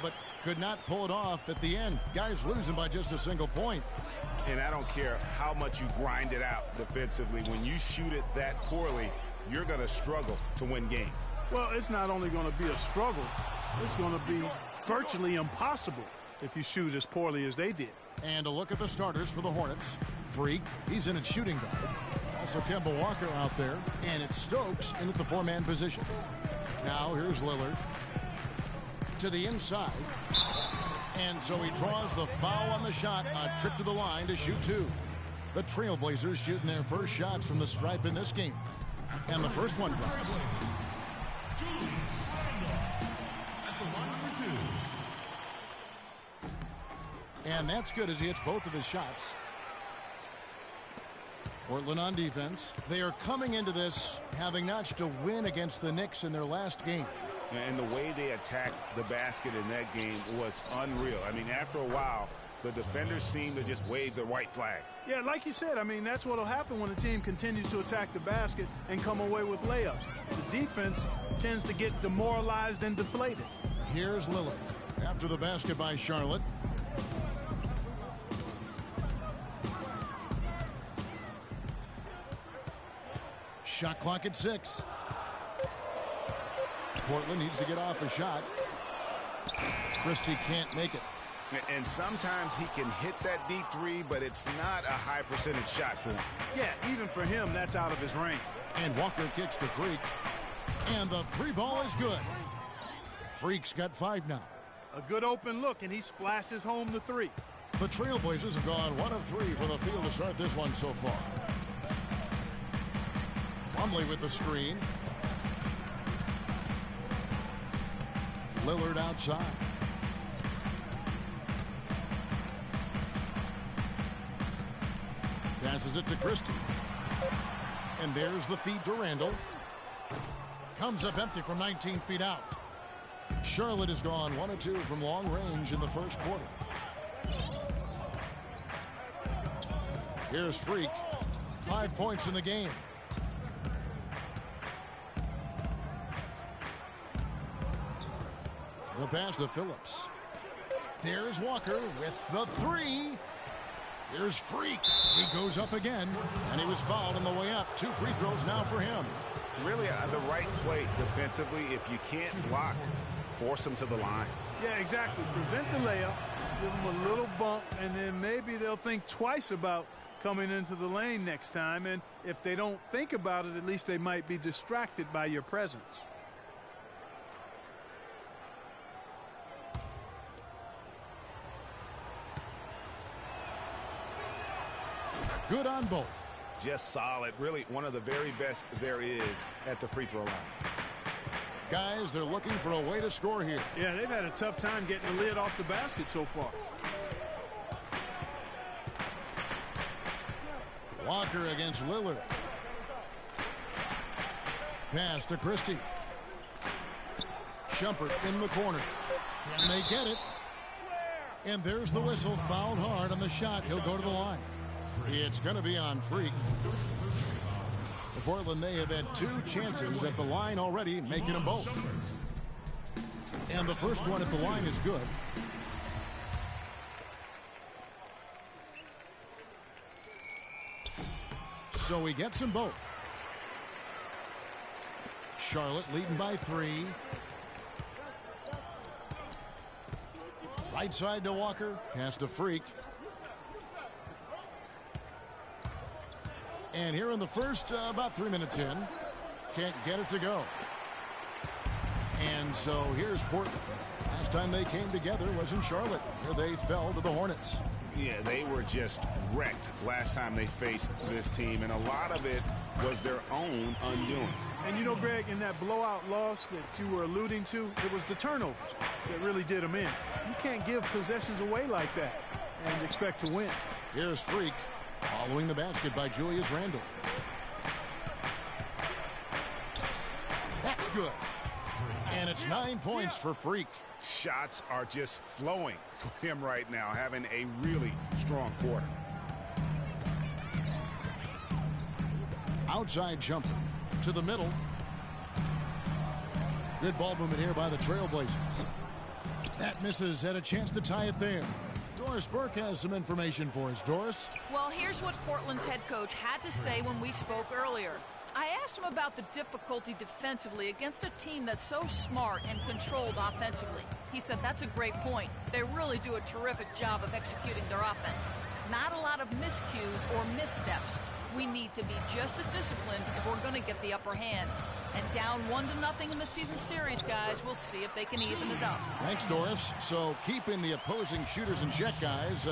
but could not pull it off at the end. Guys losing by just a single point. And I don't care how much you grind it out defensively. When you shoot it that poorly, you're going to struggle to win games. Well, it's not only going to be a struggle, it's going to be virtually impossible if you shoot as poorly as they did. And a look at the starters for the Hornets. Freak, he's in at shooting guard. Also Kemba Walker out there. And it's Stokes in at the four-man position. Now here's Lillard to the inside. And so he draws the foul on the shot. A trip to the line to shoot two. The Trailblazers shooting their first shots from the stripe in this game. And the first one drops. And that's good as he hits both of his shots. Portland on defense. They are coming into this having notched a win against the Knicks in their last game. And the way they attacked the basket in that game was unreal. I mean, after a while, the defenders seemed to just wave the white flag. Yeah, like you said, I mean, that's what will happen when a team continues to attack the basket and come away with layups. The defense tends to get demoralized and deflated. Here's Lillard after the basket by Charlotte. Shot clock at 6. Portland needs to get off a shot. Christie can't make it. And sometimes he can hit that deep three, but it's not a high percentage shot for him. Yeah, even for him, that's out of his range. And Walker kicks to Freak. And the three ball is good. Freak's got 5 now. A good open look, and he splashes home the 3. The Trailblazers have gone 1 of 3 from the field to start this one so far. Plumlee with the screen. Lillard outside. Passes it to Christie. And there's the feed to Randall. Comes up empty from 19 feet out. Charlotte has gone 1 of 2 from long range in the first quarter. Here's Freak. 5 points in the game. The pass to Phillips. There's Walker with the 3. Here's Freak. He goes up again, and he was fouled on the way up. 2 free throws now for him. Really the right play defensively. If you can't block, force him to the line. Yeah, exactly. Prevent the layup, give them a little bump, and then maybe they'll think twice about coming into the lane next time. And if they don't think about it, at least they might be distracted by your presence. Good on both. Just solid. Really one of the very best there is at the free throw line. Guys, they're looking for a way to score here. Yeah, they've had a tough time getting the lid off the basket so far. Walker against Lillard. Pass to Christie. Shumpert in the corner. Can they get it? And there's the whistle. Fouled hard on the shot. He'll go to the line. It's going to be on Freak. For Portland, they have had 2 chances at the line already, making them both. And the first one at the line is good. So he gets them both. Charlotte leading by 3. Right side to Walker. Pass to Freak. And here in the first, about 3 minutes in, can't get it to go. And so here's Portland. Last time they came together was in Charlotte, where they fell to the Hornets. Yeah, they were just wrecked last time they faced this team, and a lot of it was their own undoing. And you know, Greg, in that blowout loss that you were alluding to, it was the turnovers that really did them in. You can't give possessions away like that and expect to win. Here's Freak. Following the basket by Julius Randle. That's good. And it's 9 points for Freak. Shots are just flowing for him right now, having a really strong quarter. Outside jumper to the middle. Good ball movement here by the Trailblazers. That misses. Had a chance to tie it there. Doris Burke has some information for us. Doris? Well, here's what Portland's head coach had to say when we spoke earlier. I asked him about the difficulty defensively against a team that's so smart and controlled offensively. He said that's a great point. They really do a terrific job of executing their offense. Not a lot of miscues or missteps. We need to be just as disciplined if we're going to get the upper hand. And down 1-0 in the season series, guys. We'll see if they can even it up. Thanks, Doris. So keeping the opposing shooters in check, guys.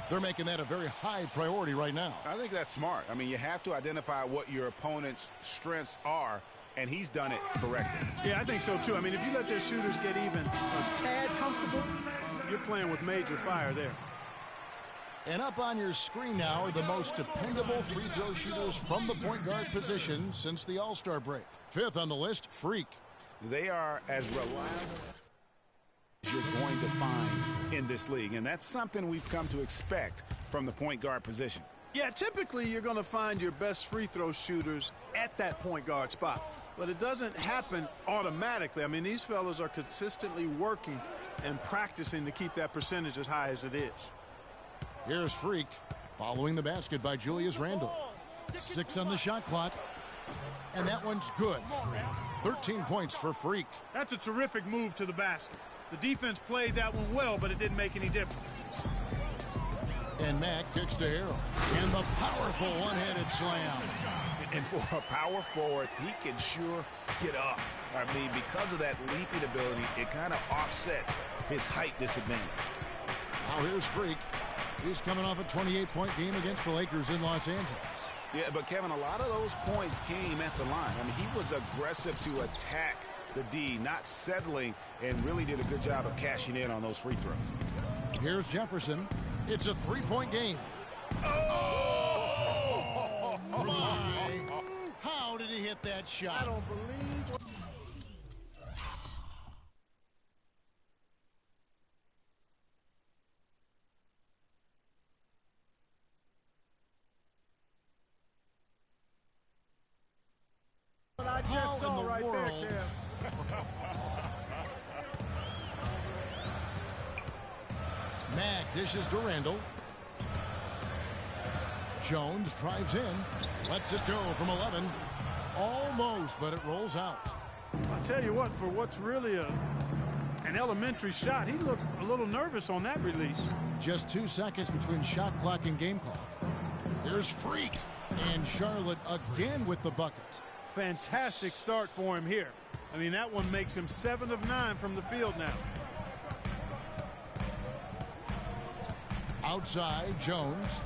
They're making that a very high priority right now. I think that's smart. I mean, you have to identify what your opponent's strengths are, and he's done it correctly. Yeah, I think so, too. I mean, if you let their shooters get even a tad comfortable, you're playing with major fire there. And up on your screen now are the most dependable free throw shooters from the point guard position since the All-Star break. Fifth on the list, Freak. They are as reliable as you're going to find in this league, and that's something we've come to expect from the point guard position. Yeah, typically you're going to find your best free throw shooters at that point guard spot, but it doesn't happen automatically. I mean, these fellas are consistently working and practicing to keep that percentage as high as it is. Here's Freak, following the basket by Julius Randle. 6 on the shot clock, and that one's good. 13 points for Freak. That's a terrific move to the basket. The defense played that one well, but it didn't make any difference. And Mack kicks to Harrell. And the powerful one-handed slam. And for a power forward, he can sure get up. I mean, because of that leaping ability, it kind of offsets his height disadvantage. Now here's Freak. He's coming off a 28-point game against the Lakers in Los Angeles. Yeah, but Kevin, a lot of those points came at the line. I mean, he was aggressive to attack the D, not settling, and really did a good job of cashing in on those free throws. Here's Jefferson. It's a three-point game. Oh, my. How did he hit that shot? I don't believe it. I just saw in the right world? there, Kev. Mack dishes to Randall. Jones drives in. Lets it go from 11. Almost, but it rolls out. I'll tell you what, for what's really an elementary shot, he looked a little nervous on that release. Just 2 seconds between shot clock and game clock. Here's Freak. And Charlotte again with the bucket. Fantastic start for him here. I mean, that one makes him 7 of 9 from the field now. Outside, Jones.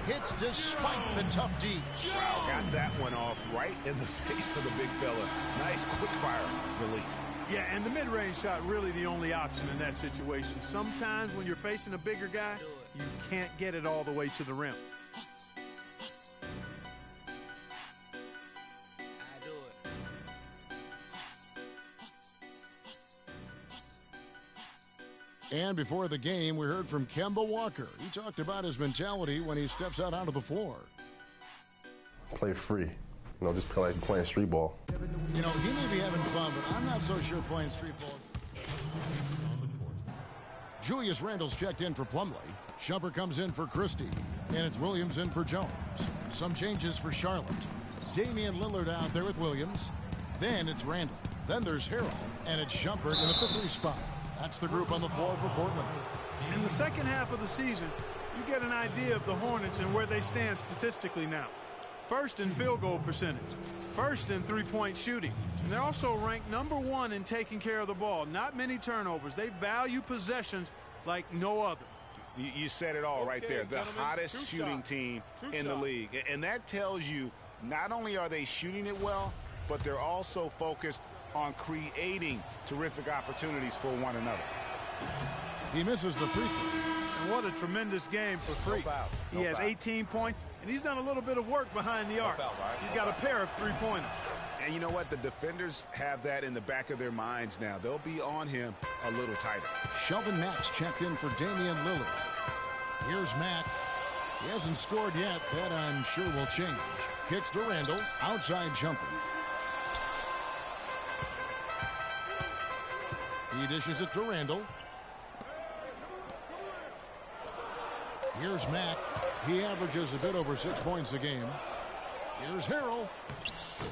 Hits despite the tough D. Wow, got that one off right in the face of the big fella. Nice quick fire release. Yeah, and the mid-range shot really the only option in that situation. Sometimes when you're facing a bigger guy, you can't get it all the way to the rim. And before the game, we heard from Kemba Walker. He talked about his mentality when he steps out onto the floor. Play free. You know, just play like playing street ball. You know, he may be having fun, but I'm not so sure playing street ball. Julius Randle's checked in for Plumlee. Shumpert comes in for Christie. And it's Williams in for Jones. Some changes for Charlotte. Damian Lillard out there with Williams. Then it's Randle. Then there's Harrell. And it's Shumpert in at the 3 spot. That's the group on the floor for Portland. In the second half of the season, you get an idea of the Hornets and where they stand statistically now. First in field goal percentage. First in three-point shooting. And they're also ranked #1 in taking care of the ball. Not many turnovers. They value possessions like no other. You said it all right there. The hottest shooting team in the league. And that tells you not only are they shooting it well, but they're also focused on creating terrific opportunities for one another. He misses the free throw. And what a tremendous game for Freak. He has 18 points, and he's done a little bit of work behind the arc. He's got a pair of three-pointers. And you know what? The defenders have that in the back of their minds now. They'll be on him a little tighter. Shelvin Mack's checked in for Damian Lillard. Here's Mack. He hasn't scored yet. That, I'm sure, will change. Kicks to Randle. Outside Shumpert. He dishes it to Randall. Here's Mack. He averages a bit over 6 points a game. Here's Harrell.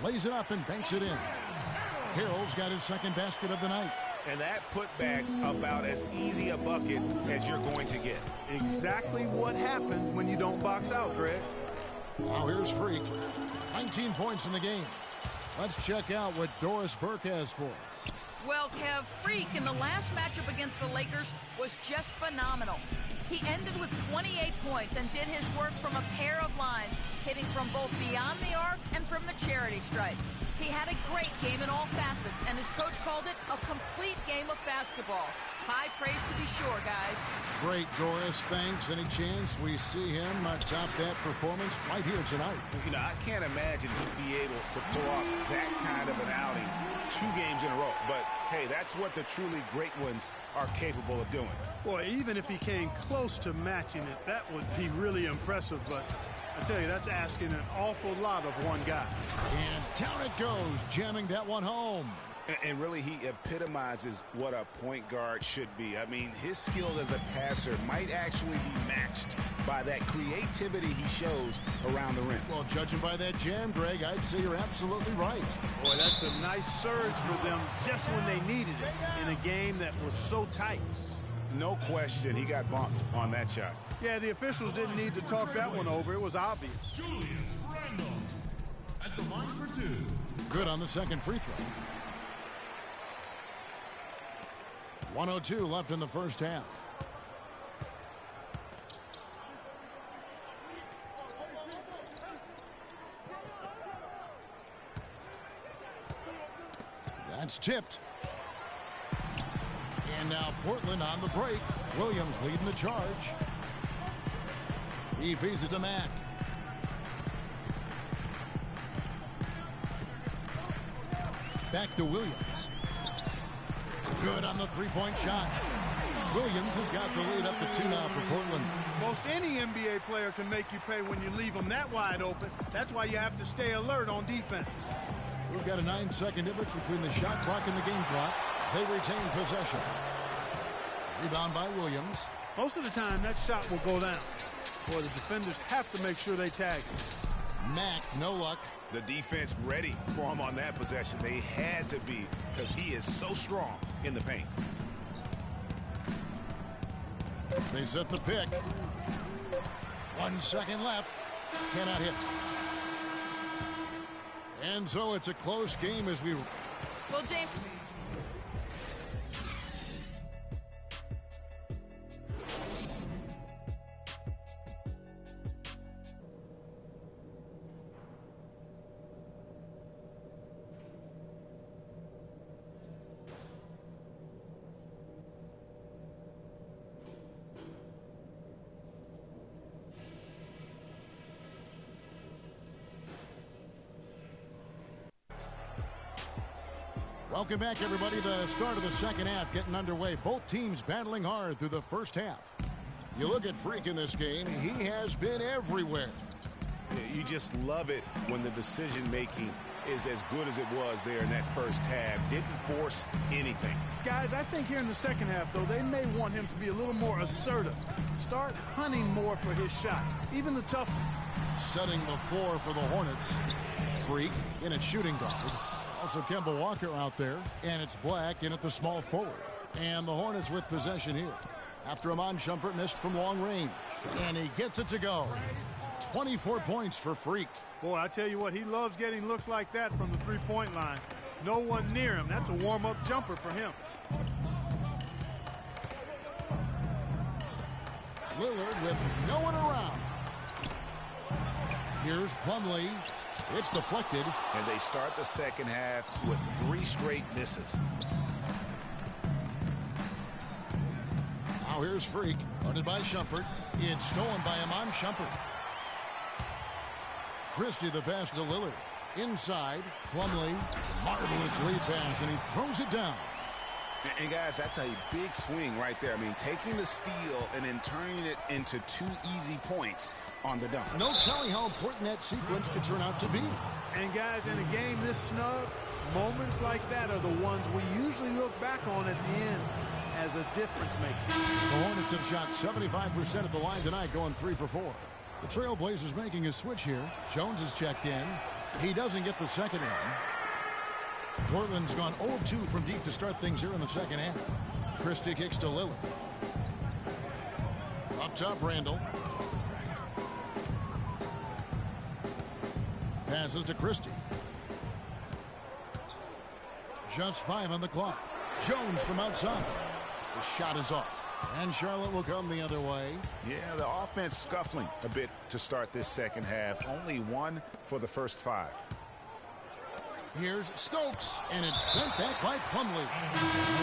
Lays it up and banks it in. Harrell's got his second basket of the night. And that putback about as easy a bucket as you're going to get. Exactly what happens when you don't box out, Greg. Now here's Freak. 19 points in the game. Let's check out what Doris Burke has for us. Well, Kev, Freak in the last matchup against the Lakers was just phenomenal. He ended with 28 points and did his work from a pair of lines, hitting from both beyond the arc and from the charity stripe. He had a great game in all facets, and his coach called it a complete game of basketball. High praise to be sure, guys. Great, Doris. Thanks. Any chance we see him top that performance right here tonight? You know, I can't imagine he'd be able to pull off that kind of an outing 2 games in a row. But, hey, that's what the truly great ones are capable of doing. Boy, even if he came close to matching it, that would be really impressive. But I tell you, that's asking an awful lot of one guy. And down it goes, jamming that one home. And really, he epitomizes what a point guard should be. I mean, his skill as a passer might actually be matched by that creativity he shows around the rim. Well, judging by that jam, Greg, I'd say you're absolutely right. Boy, that's a nice surge for them just when they needed it in a game that was so tight. No question, he got bumped on that shot. Yeah, the officials didn't need to talk that one over. It was obvious. Julius Randle at the line for 2. Good on the second free throw. 1:02 left in the first half. That's tipped. And now Portland on the break. Williams leading the charge. He feeds it to Mack. Back to Williams. Good on the three-point shot. Williams has got the lead up to 2 now for Portland. Most any NBA player can make you pay when you leave them that wide open. That's why you have to stay alert on defense. We've got a 9-second difference between the shot clock and the game clock. They retain possession. Rebound by Williams. Most of the time, that shot will go down. Boy, the defenders have to make sure they tag him. Mack, no luck. The defense ready for him on that possession. They had to be because he is so strong in the paint. They set the pick. 1 second left. Cannot hit. And so it's a close game as we... Well, Dame... Welcome back, everybody. The start of the second half getting underway. Both teams battling hard through the first half. You look at Freak in this game, he has been everywhere. You just love it when the decision-making is as good as it was there in that first half. Didn't force anything. Guys, I think here in the second half, though, they may want him to be a little more assertive. Start hunting more for his shot, even the tough one. Setting the floor for the Hornets. Freak in at shooting guard. Also Kemba Walker out there, and it's Black in at the small forward. And the Hornets with possession here after Iman Shumpert missed from long range. And he gets it to go. 24 points for Freak. Boy, I tell you what, he loves getting looks like that from the three-point line. No one near him. That's a warm-up jumper for him. Lillard with no one around. Here's Plumlee. It's deflected. And they start the second half with 3 straight misses. Now here's Freak, guarded by Shumpert. It's stolen by Iman Shumpert. Christie the pass to Lillard. Inside, Plumlee, marvelous lead pass, and he throws it down. And guys, that's a big swing right there. I mean, taking the steal and then turning it into 2 easy points on the dunk. No telling how important that sequence could turn out to be. And guys, in a game this snug, Moments like that are the ones we usually look back on at the end as a difference maker. The Hornets have shot 75% at the line tonight, going 3 for 4. The Trailblazers making a switch here. Jones is checked in. He doesn't get the second one. Portland's gone 0-2 from deep to start things here in the second half. Christie kicks to Lillard. Up top, Randall. Passes to Christie. Just 5 on the clock. Jones from outside. The shot is off. And Charlotte will come the other way. Yeah, the offense scuffling a bit to start this second half. Only 1 for the first 5. Here's Stokes, and it's sent back by Plumlee.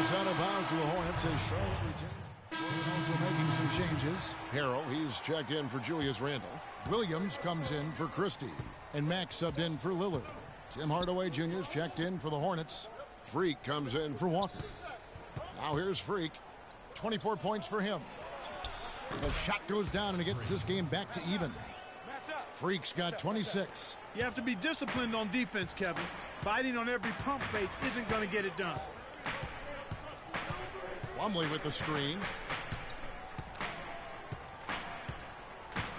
It's out of bounds to the Hornets as Charlotte retains. Also making some changes. Harrell, he's checked in for Julius Randle. Williams comes in for Christie. And Max subbed in for Lillard. Tim Hardaway Jr. is checked in for the Hornets. Freak comes in for Walker. Now here's Freak. 24 points for him. The shot goes down and it gets this game back to even. Freak's got 26. You have to be disciplined on defense, Kevin. Biting on every pump fake isn't going to get it done. Plumlee with the screen.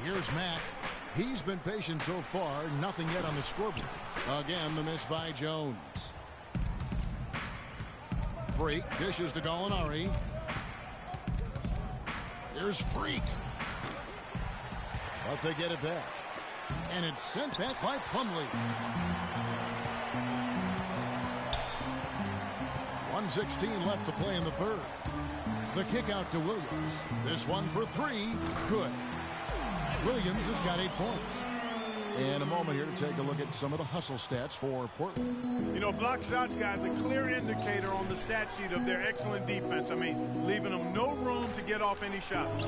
Here's Mack. He's been patient so far. Nothing yet on the scoreboard. Again, the miss by Jones. Freak dishes to Gallinari. Here's Freak. But they get it back. And it's sent back by Plumlee. 1:16 left to play in the third. The kick out to Williams. This one for 3. Good. Williams has got 8 points. And a moment here to take a look at some of the hustle stats for Portland. You know, block shots, guys, a clear indicator on the stat sheet of their excellent defense. I mean, leaving them no room to get off any shots.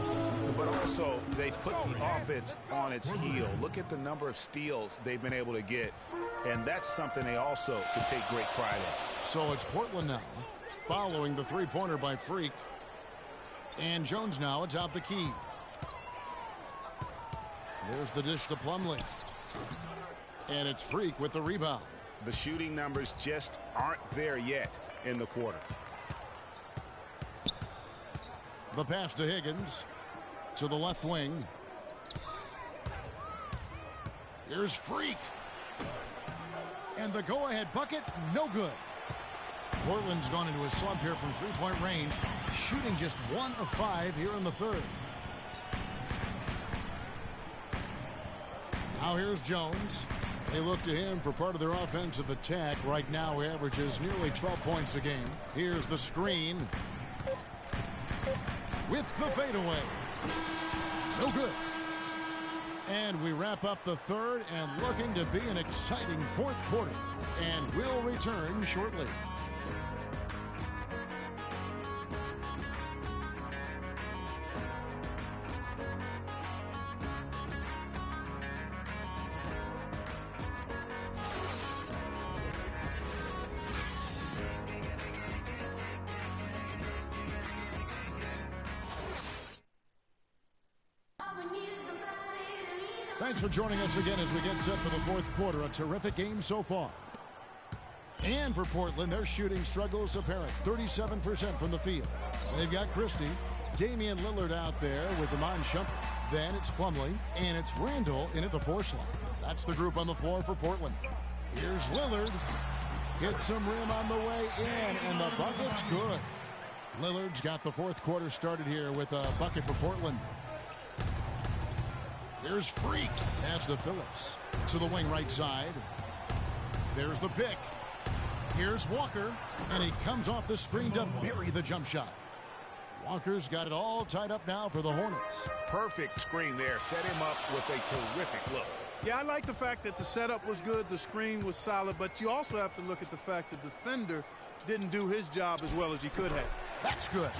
But also, they put the offense on its heel. Look at the number of steals they've been able to get. And that's something they also can take great pride in. So it's Portland now, following the three-pointer by Freak. And Jones now atop the key. There's the dish to Plumlee. And it's Freak with the rebound. The shooting numbers just aren't there yet in the quarter. The pass to Higgins. To the left wing. Here's Freak. And the go-ahead bucket, no good. Portland's gone into a slump here from three-point range, shooting just 1 of 5 here in the third. Now here's Jones. They look to him for part of their offensive attack. Right now he averages nearly 12 points a game. Here's the screen. With the fadeaway. No good. And we wrap up the third and looking to be an exciting fourth quarter. And we'll return shortly. Thanks for joining us again as we get set for the fourth quarter. A terrific game so far. And for Portland, their shooting struggle is apparent. 37% from the field. They've got Christie, Damian Lillard out there with Iman Shumpert. Then it's Plumlee, and it's Randall in at the 4 slot. That's the group on the floor for Portland. Here's Lillard. Gets some rim on the way in, and the bucket's good. Lillard's got the fourth quarter started here with a bucket for Portland. Here's Freak. Pass to Phillips. To the wing right side. There's the pick. Here's Walker. And he comes off the screen to bury the jump shot. Walker's got it all tied up now for the Hornets. Perfect screen there. Set him up with a terrific look. Yeah, I like the fact that the setup was good, the screen was solid, but you also have to look at the fact the defender didn't do his job as well as he could have. That's good.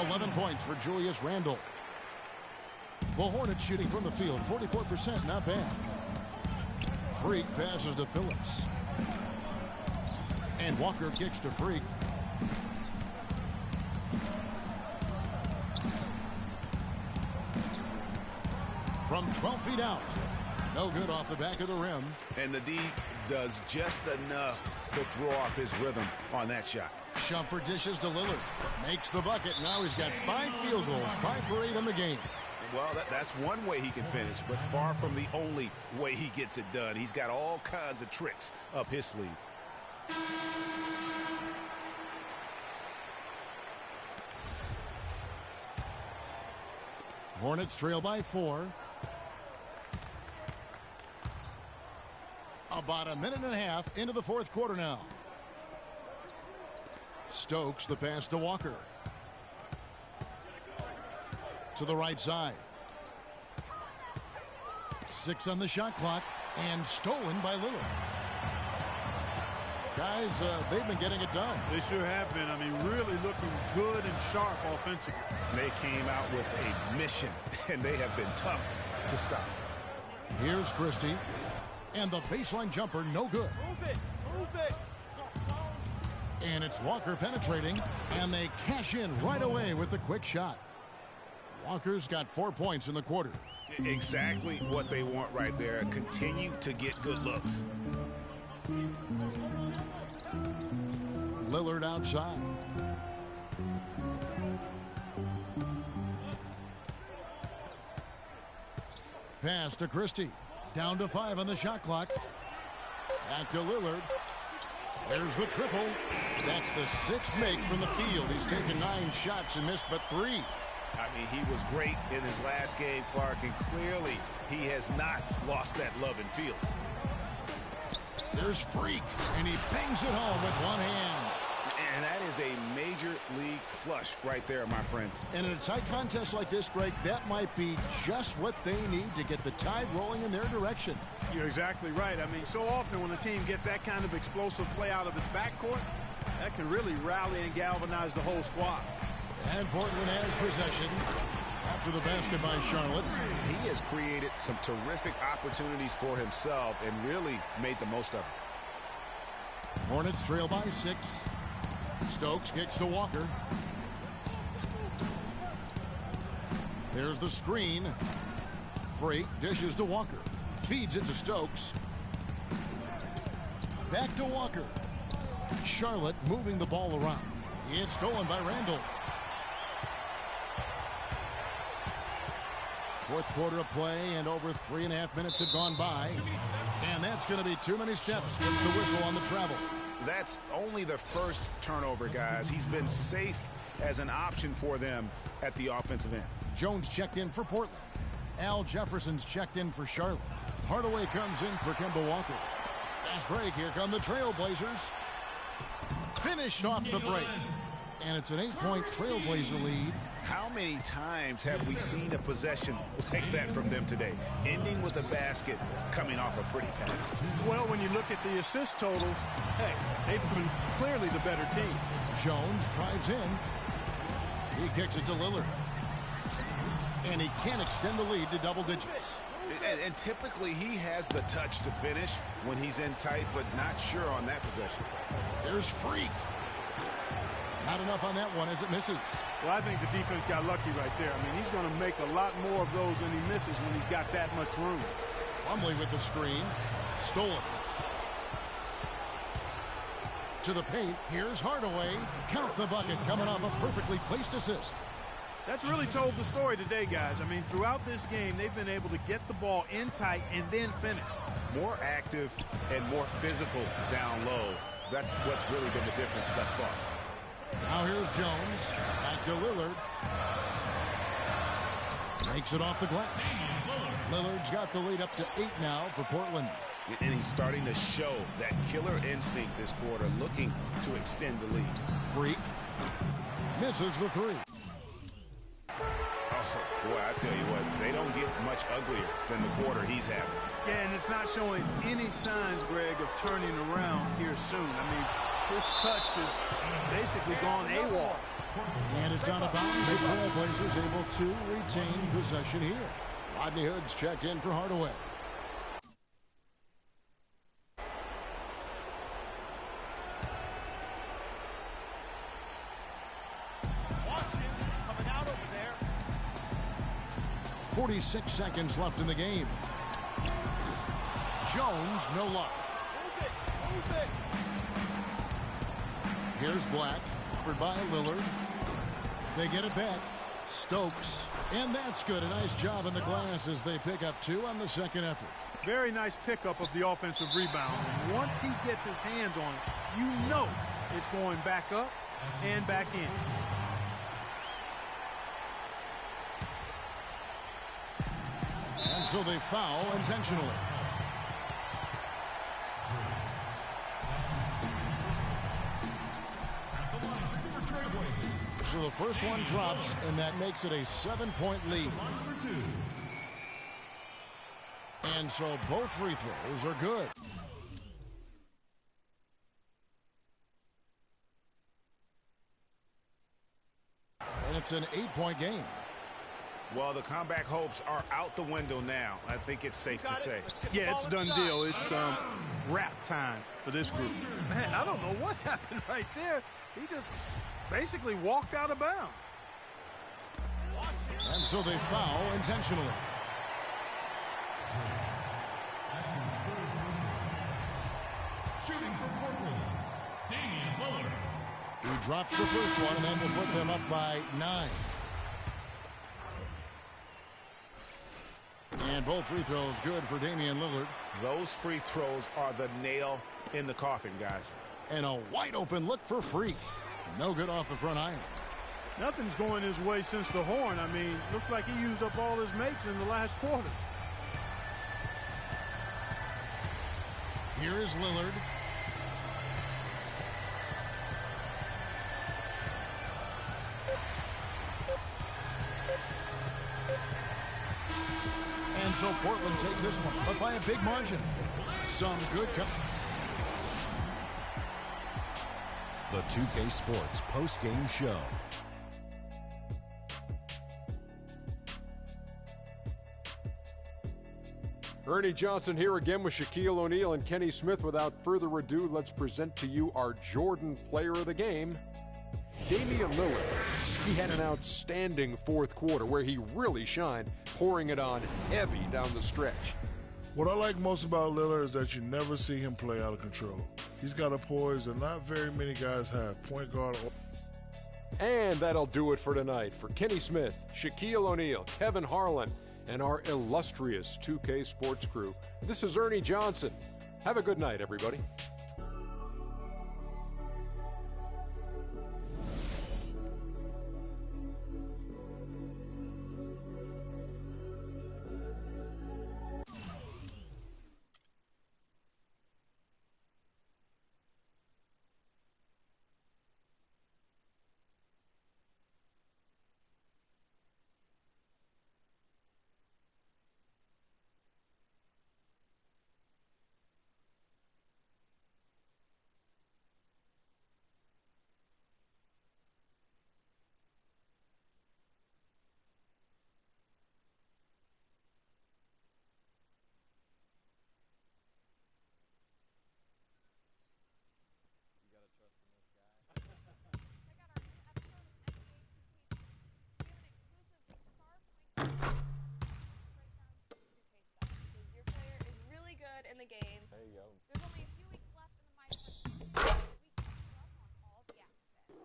11 points for Julius Randle. The Hornets shooting from the field, 44%, not bad. Freak passes to Phillips. And Walker kicks to Freak. From 12 feet out. No good off the back of the rim. And the D does just enough to throw off his rhythm on that shot. Shumpert dishes to Lillard. Makes the bucket. Now he's got 5 field goals, 5 for 8 in the game. Well, that's one way he can finish, but far from the only way he gets it done. He's got all kinds of tricks up his sleeve. Hornets trail by 4. About a minute and a half into the fourth quarter now. Stokes, the pass to Walker. To the right side. 6 on the shot clock, and stolen by Lillard. Guys, they've been getting it done. They sure have been. I mean, really looking good and sharp offensively. They came out with a mission, and they have been tough to stop. Here's Christie, and the baseline jumper, no good. Move it, move it. And it's Walker penetrating, and they cash in right away with the quick shot. Walker's got 4 points in the quarter. Exactly what they want right there. Continue to get good looks. Lillard outside. Pass to Christie. Down to 5 on the shot clock. Back to Lillard. There's the triple. That's the 6th make from the field. He's taken 9 shots and missed but 3. I mean, he was great in his last game, Clark, and clearly he has not lost that love and feel. There's Freak, and he bangs it home with one hand. And that is a major league flush right there, my friends. And in a tight contest like this, Greg, that might be just what they need to get the tide rolling in their direction. You're exactly right. I mean, so often when a team gets that kind of explosive play out of its backcourt, that can really rally and galvanize the whole squad. And Portland has possession after the basket by Charlotte. He has created some terrific opportunities for himself and really made the most of it. Hornets trail by 6. Stokes kicks to Walker. There's the screen. Freak dishes to Walker. Feeds it to Stokes. Back to Walker. Charlotte moving the ball around. It's stolen by Randall. Fourth quarter of play, and over 3.5 minutes have gone by. And that's going to be too many steps. Gets the whistle on the travel. That's only the first turnover, guys. He's been safe as an option for them at the offensive end. Jones checked in for Portland. Al Jefferson's checked in for Charlotte. Hardaway comes in for Kemba Walker. Fast break. Here come the Trailblazers. Finished off the break. And it's an 8-point Trailblazer lead. How many times have we seen a possession like that from them today? Ending with a basket, coming off a pretty pass. Well, when you look at the assist totals, hey, they've been clearly the better team. Jones drives in. He kicks it to Lillard. And he can extend the lead to double digits. And typically he has the touch to finish when he's in tight, but not sure on that possession. There's Freak. Not enough on that one as it misses. Well, I think the defense got lucky right there. I mean, he's going to make a lot more of those than he misses when he's got that much room. Plumlee with the screen. Stolen. To the paint. Here's Hardaway. Count the bucket coming off a perfectly placed assist. That's really told the story today, guys. I mean, throughout this game, they've been able to get the ball in tight and then finish. More active and more physical down low. That's what's really been the difference thus far. Now here's Jones. Back to Lillard. Makes it off the glass. Lillard's got the lead up to 8 now for Portland. And he's starting to show that killer instinct this quarter, looking to extend the lead. Freak misses the 3. Oh, boy, I tell you what, they don't get much uglier than the quarter he's having. Yeah, and it's not showing any signs, Greg, of turning around here soon. I mean, his touch is basically gone AWOL. And it's out of bounds. The Trailblazers able to retain possession here. Rodney Hood's checked in for Hardaway. Watch him. He's coming out over there. 46 seconds left in the game. Jones, no luck. Move it. Move it. Here's Black, covered by Lillard. They get it back. Stokes, and that's good. A nice job in the glass as they pick up 2 on the second effort. Very nice pickup of the offensive rebound. And once he gets his hands on it, you know it's going back up and back in. And so they foul intentionally. So the first one drops, and that makes it a 7-point lead. And so both free throws are good. And it's an 8-point game. Well, the comeback hopes are out the window now. I think it's safe to say. Yeah, it's a done deal. It's wrap time for this group. Man, I don't know what happened right there. He just basically walked out of bounds. And so they foul intentionally. Shooting for Portland, Damian Lillard. He drops the first one, and then will put them up by 9. And both free throws good for Damian Lillard. Those free throws are the nail in the coffin, guys. And a wide open look for Freak. No good off the front iron. Nothing's going his way since the horn. I mean, looks like he used up all his makes in the last quarter. Here is Lillard. And so Portland takes this one, but by a big margin. Some good. The 2K Sports post-game show. Ernie Johnson here again with Shaquille O'Neal and Kenny Smith. Without further ado, let's present to you our Jordan player of the game, Damian Lillard. He had an outstanding fourth quarter where he really shined, pouring it on heavy down the stretch. What I like most about Lillard is that you never see him play out of control. He's got a poise that not very many guys have, point guard. And that'll do it for tonight. For Kenny Smith, Shaquille O'Neal, Kevin Harlan, and our illustrious 2K Sports crew, this is Ernie Johnson. Have a good night, everybody. In the game. There's only a few weeks left in the MySports Championship. We catch you up on all the action.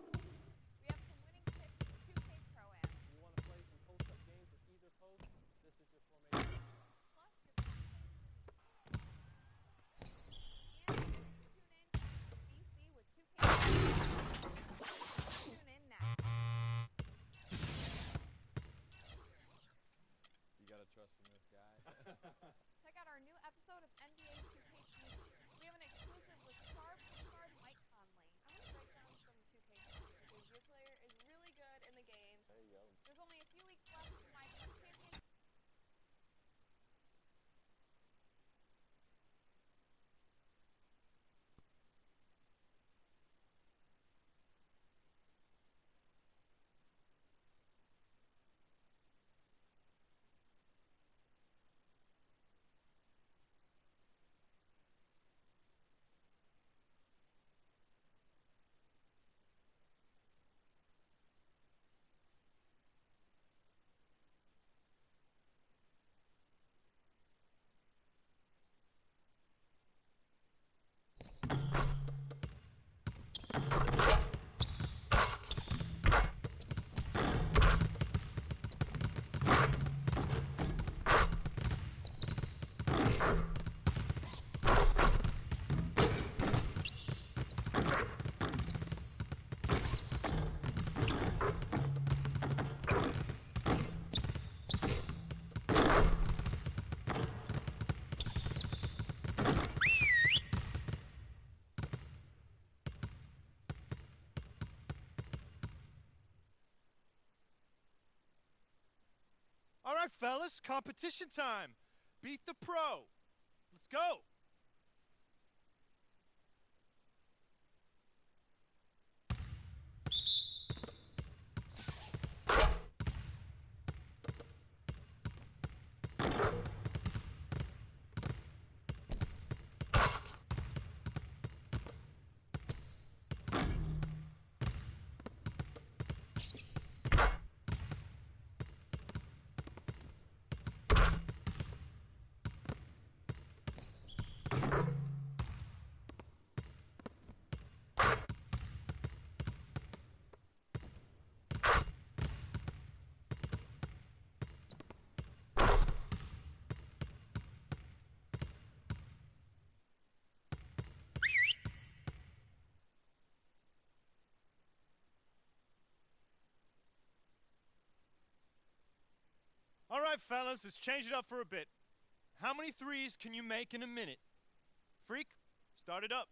We have some winning tips in 2K Pro-Am. You want to play some post-up games with either post? This is your formation. Plus, your best plays and tune in to BC with 2K. Tune in now. You got to trust in this guy. Check out our new episode of NBA 2K TV. We have an exclusive with star point guard Mike Conley. I want to break down some 2K tips because your player is really good in the game. There's only a few weeks left in the MySports Championship. right, fellas, competition time. Beat the pro. Let's go. All right, fellas, let's change it up for a bit. How many threes can you make in a minute? Freak, start it up.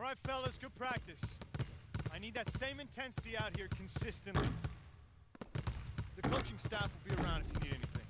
All right, fellas, good practice. I need that same intensity out here consistently. The coaching staff will be around if you need anything.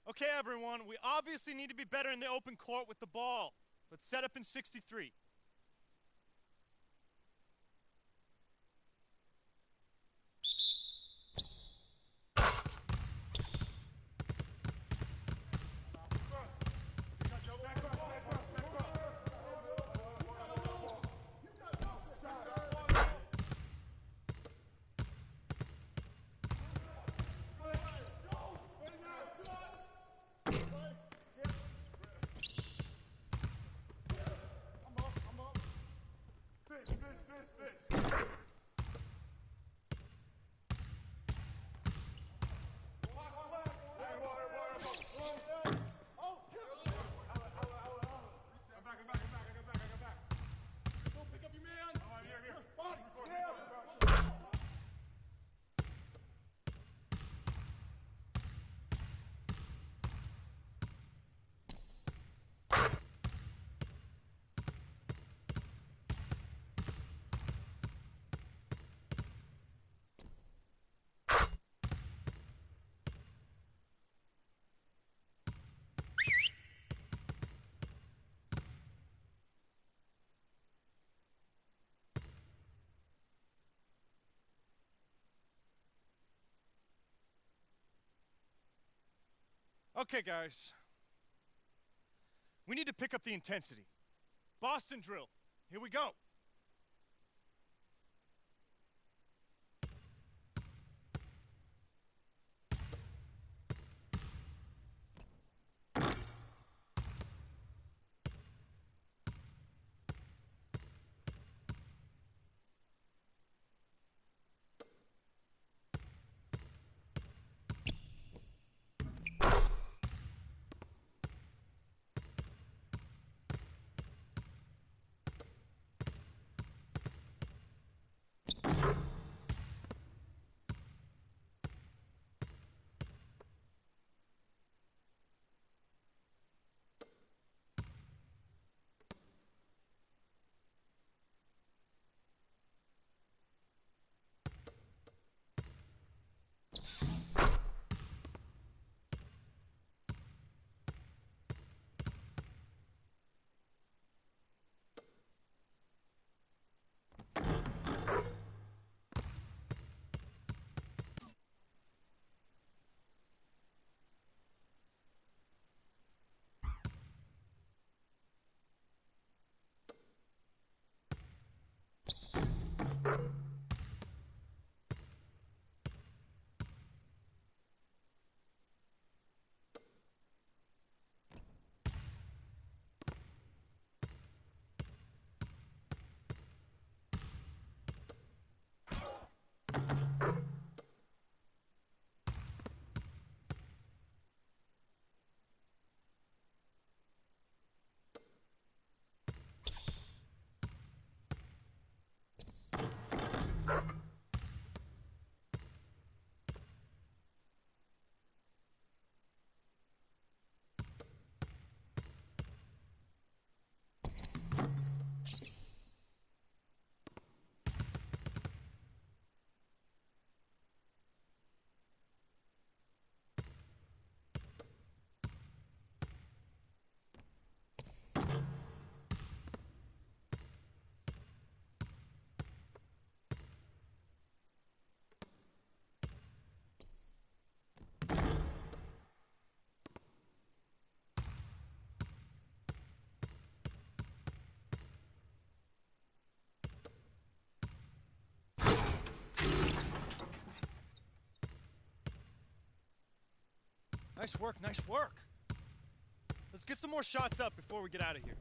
Okay, everyone, we obviously need to be better in the open court with the ball. Let's set up in 63. Okay, guys. We need to pick up the intensity. Boston drill. Here we go. Nice work, nice work. Let's get some more shots up before we get out of here.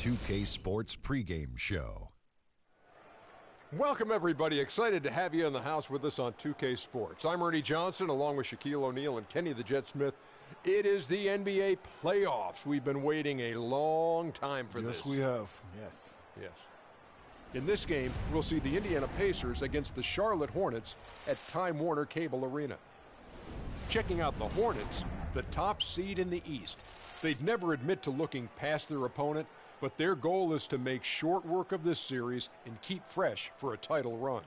2K Sports pregame show. Welcome, everybody. Excited to have you in the house with us on 2K Sports. I'm Ernie Johnson, along with Shaquille O'Neal and Kenny the Jet Smith. It is the NBA playoffs. We've been waiting a long time for this. Yes, we have. Yes. In this game, we'll see the Indiana Pacers against the Charlotte Hornets at Time Warner Cable Arena. Checking out the Hornets, the top seed in the East. They'd never admit to looking past their opponent, but their goal is to make short work of this series and keep fresh for a title run.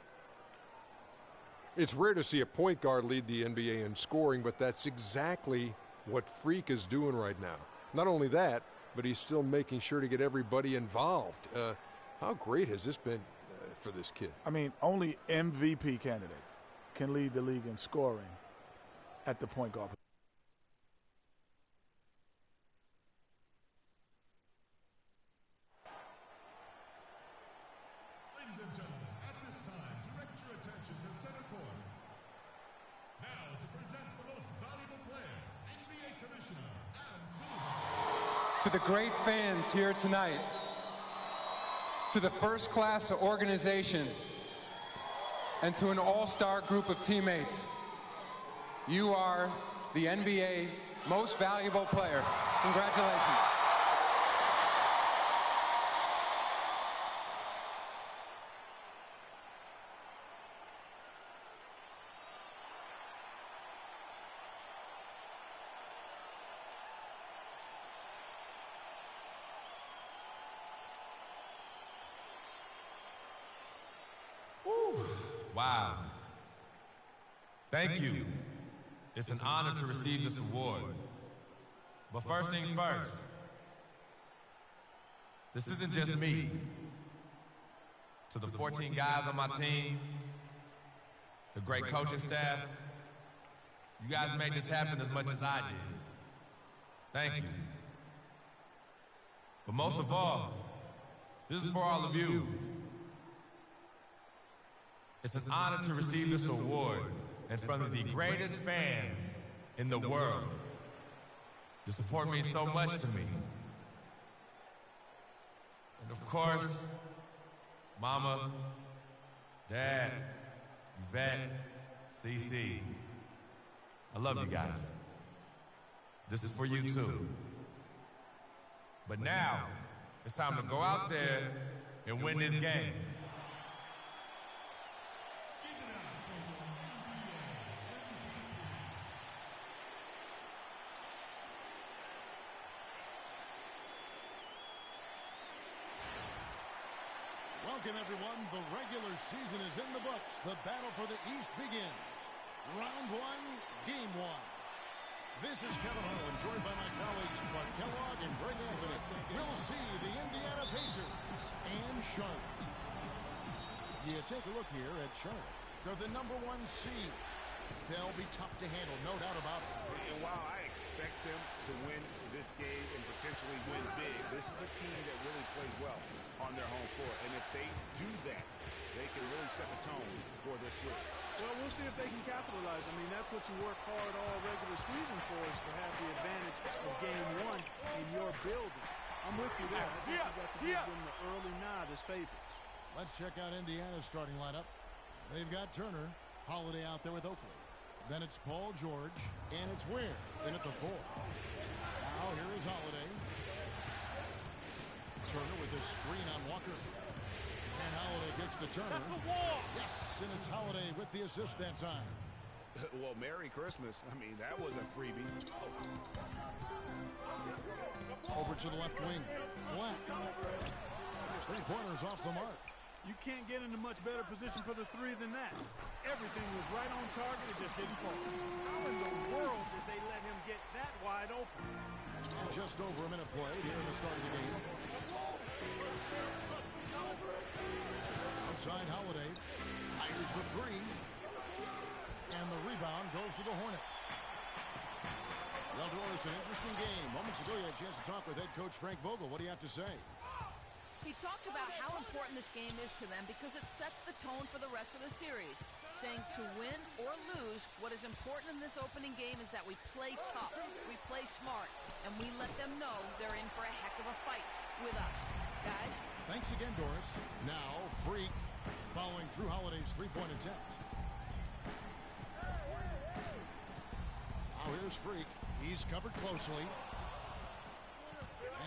It's rare to see a point guard lead the NBA in scoring, but that's exactly what Freak is doing right now. Not only that, but he's still making sure to get everybody involved. How great has this been for this kid? I mean, only MVP candidates can lead the league in scoring at the point guard. Ladies and gentlemen, at this time, direct your attention to center court. Now to present the most valuable player, NBA Commissioner Adam Silver. To the great fans here tonight, to the first-class organization, and to an all-star group of teammates, you are the NBA most valuable player. Congratulations. Wow. Thank you. It's an honor to receive this award. But first things first, this isn't just me. To the 14 guys on my team, the great coaching staff, you guys made this happen as much as I did. Thank you. But most of all, this is for all of you. It's an honor to receive this award in front of the greatest fans in the world. Your support means so much to me. And of course, Mama, Dad, Yvette, CeCe, I love you guys. This is for you too. But now, it's time to go out there and win this game. Welcome, everyone. The regular season is in the books. The battle for the East begins. Round one, game one. This is Kevin Harlan, joined by my colleagues Clark Kellogg and Greg Anthony. We'll see the Indiana Pacers and Charlotte. You take a look here at Charlotte. They're the #1 seed. They'll be tough to handle, no doubt about it. And while I expect them to win this game and potentially win big, this is a team that really plays well on their home court. And if they do that, they can really set the tone for this series. Well, we'll see if they can capitalize. I mean, that's what you work hard all regular season for, is to have the advantage of game one in your building. I'm with you there. I think you got to give them the early nod as favorites. Let's check out Indiana's starting lineup. They've got Turner, Holiday out there with Oakley. Then it's Paul George, and it's Ware in at the 4. Now here is Holiday. Turner with his screen on Walker. And Holiday kicks to Turner. That's the wall. Yes, and it's Holiday with the assist that time. Well, Merry Christmas. I mean, that was a freebie. Over to the left wing. Black. 3-pointers off the mark. You can't get in a much better position for the three than that. Everything was right on target. It just didn't fall. How in the world did they let him get that wide open? And just over a minute played here in the start of the game. Outside Holiday. Fires the 3. And the rebound goes to the Hornets. Well, Doris, an interesting game. Moments ago, you had a chance to talk with head coach Frank Vogel. What do you have to say? He talked about how important this game is to them because it sets the tone for the rest of the series, saying to win or lose, what is important in this opening game is that we play tough, we play smart, and we let them know they're in for a heck of a fight. with us, guys. Thanks again, Doris. Now, Freak following Drew Holiday's three-point attempt. Now here's Freak. He's covered closely.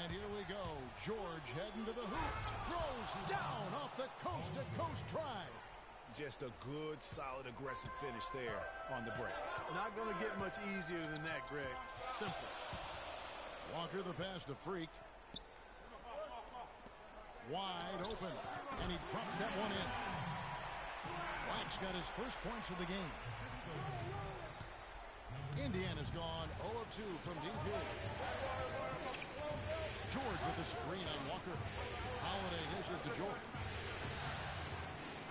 And here we go. George heading to the hoop. Throws down off the coast-to-coast try. Just a good, solid, aggressive finish there on the break. Not going to get much easier than that, Greg. Simple. Walker the pass to Freak. Wide open. And he drops that one in. Wax got his first points of the game. Indiana's gone 0 of 2 from DP. George with the screen on Walker. Holiday dishes to George.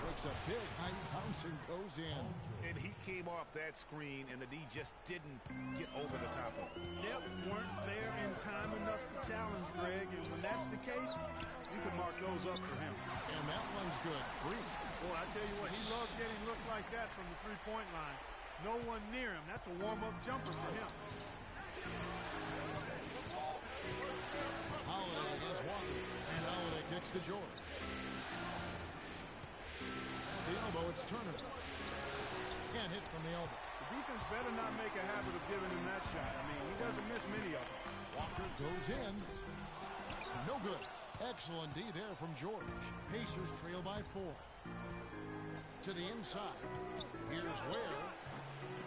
Breaks a big high bounce and goes in. And he came off that screen, and the D just didn't get over the top of it. Yep, weren't there in time enough to challenge Greg, and when that's the case, you can mark those up for him. And that one's good. Free. Boy, I tell you what, he loves getting looks like that from the three-point line. No one near him. That's a warm-up jumper for him. Holiday against Walker. And Holiday kicks to George. At the elbow, it's Turner. Can't hit from the elbow. The defense better not make a habit of giving him that shot. I mean, he doesn't miss many of them. Walker goes in. No good. Excellent D there from George. Pacers trail by 4. To the inside. Here's Ware.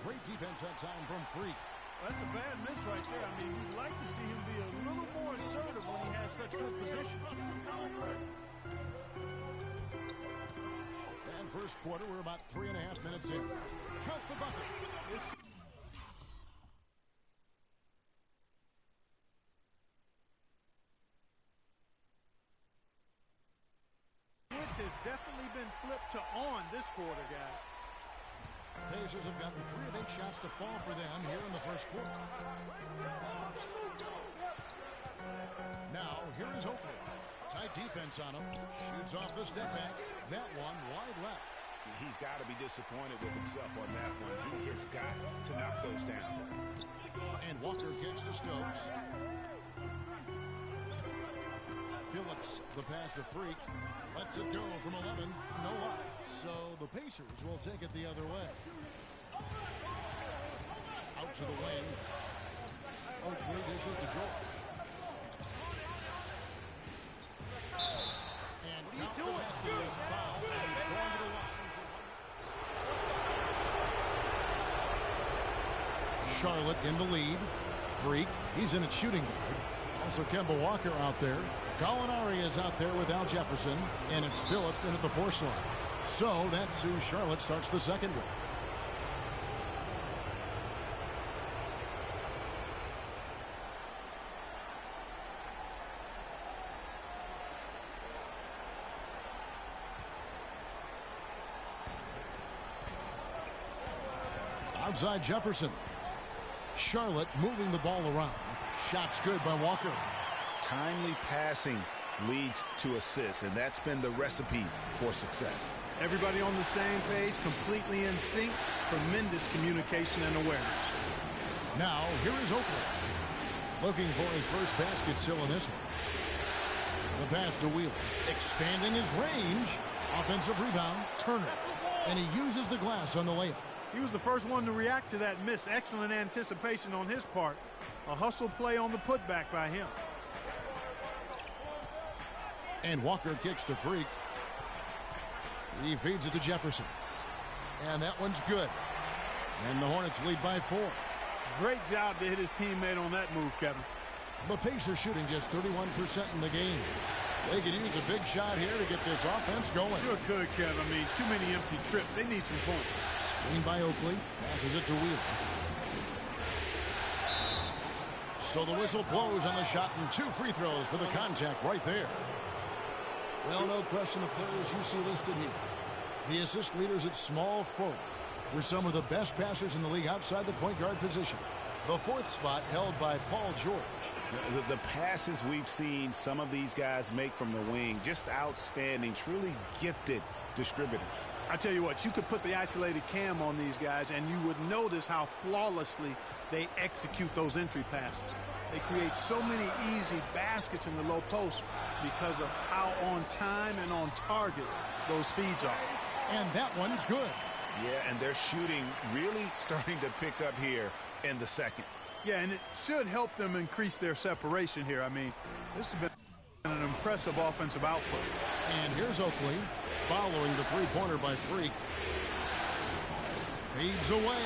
Great defense that time from Freak. That's a bad miss right there. I mean, you'd like to see him be a little more assertive when he has such good position. And first quarter, we're about 3.5 minutes in. Count the bucket. Which has definitely been flipped to on this quarter, guys. The Pacers have gotten 3 of 8 shots to fall for them here in the first quarter. Now, here is Oakley. Tight defense on him. Shoots off the step back. That one wide left. He's got to be disappointed with himself on that one. He has got to knock those down. And Walker kicks to Stokes. Phillips, the pass to Freak. Lets it go from 11. No luck. So the Pacers will take it the other way. Out to the wing. Oakley dishes to George. And out the basket is fouled. And he's going to the line. Charlotte in the lead. Freak. He's in at shooting guard. Also Kemba Walker out there. Gallinari is out there with Al Jefferson. And it's Phillips in at the 4 slot. So that's who Charlotte starts the second with. Outside Jefferson. Charlotte moving the ball around. Shots good by Walker. Timely passing leads to assists, and that's been the recipe for success. Everybody on the same page, completely in sync. Tremendous communication and awareness. Now, here is Oakley. Looking for his first basket still in this one. The pass to Wheeler. Expanding his range. Offensive rebound. Turner. And he uses the glass on the layup. He was the first one to react to that miss. Excellent anticipation on his part. A hustle play on the putback by him. And Walker kicks to Freak. He feeds it to Jefferson. And that one's good. And the Hornets lead by 4. Great job to hit his teammate on that move, Kevin. The Pacers shooting just 31% in the game. They could use a big shot here to get this offense going. Sure could, Kevin. I mean, too many empty trips. They need some points. Screen by Oakley. Passes it to Wheeler. So the whistle blows on the shot and 2 free throws for the contact right there. Well, no question the players you see listed here. The assist leaders at small forward were some of the best passers in the league outside the point guard position. The 4th spot held by Paul George. The passes we've seen some of these guys make from the wing, just outstanding, truly gifted distributors. I tell you what, you could put the isolated cam on these guys and you would notice how flawlessly they execute those entry passes. They create so many easy baskets in the low post because of how on time and on target those feeds are. And that one's good. Yeah, and they're shooting really starting to pick up here in the second. Yeah, and it should help them increase their separation here. I mean, this has been an impressive offensive output. And here's Oakley following the three-pointer by Freak. Feeds away,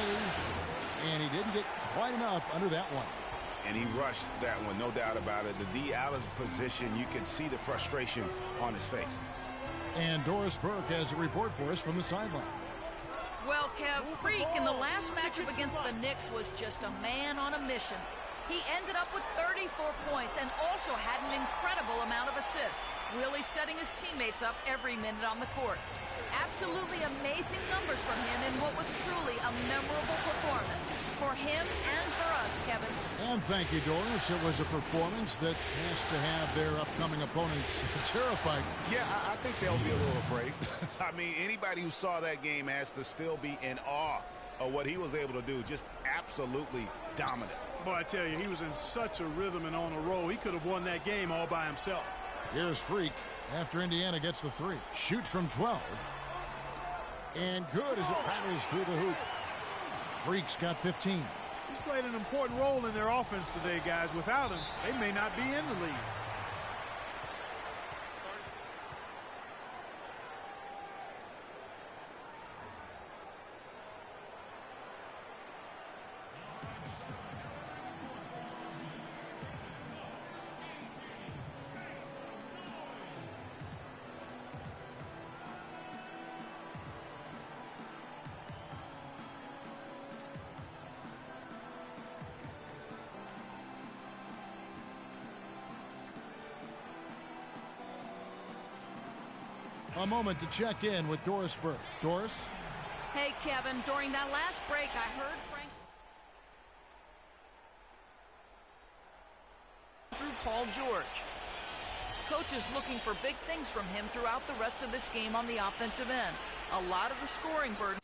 and he didn't get quite enough under that one. And he rushed that one, no doubt about it. The D. Allen's position, you can see the frustration on his face. And Doris Burke has a report for us from the sideline. Well, Kev, Freak in the last matchup against the Knicks was just a man on a mission. He ended up with 34 points and also had an incredible amount of assists, really setting his teammates up every minute on the court. Absolutely amazing numbers from him in what was truly a memorable performance for him and for us, Kevin. And thank you, Doris. It was a performance that has to have their upcoming opponents terrified. Yeah, I think they'll be a little afraid. I mean, anybody who saw that game has to still be in awe of what he was able to do. Just absolutely dominant. Boy, I tell you, he was in such a rhythm and on a roll. He could have won that game all by himself. Here's Freak after Indiana gets the three. Shoots from 12. And good as it rattles through the hoop. Freak's got 15. He's played an important role in their offense today, guys. Without him, they may not be in the league. A moment to check in with Doris Burke. Doris? Hey, Kevin, during that last break, I heard Frank through Paul George. Coach is looking for big things from him throughout the rest of this game on the offensive end. A lot of the scoring burden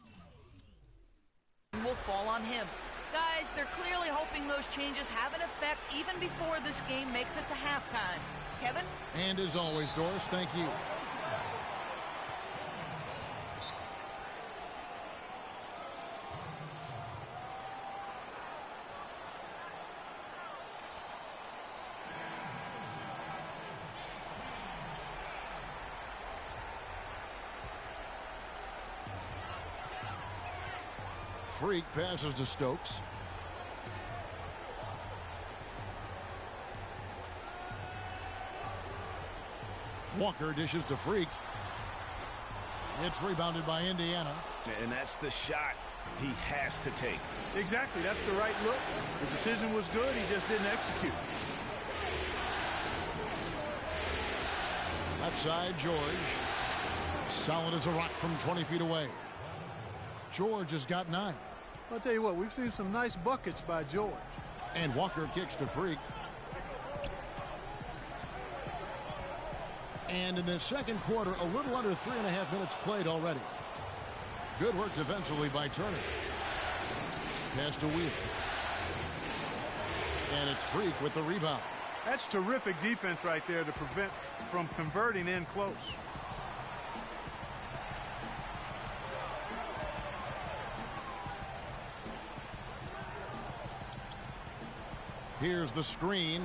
will fall on him. Guys, they're clearly hoping those changes have an effect even before this game makes it to halftime. Kevin? And as always, Doris, thank you. Freak passes to Stokes. Walker dishes to Freak. It's rebounded by Indiana. And that's the shot he has to take. Exactly. That's the right look. The decision was good. He just didn't execute. Left side, George. Solid as a rock from 20 feet away. George has got 9. I'll tell you what, we've seen some nice buckets by George. And Walker kicks to Freak. And in the second quarter, a little under 3.5 minutes played already. Good work defensively by Turner. Pass to Wheeler. And it's Freak with the rebound. That's terrific defense right there to prevent from converting in close. Here's the screen.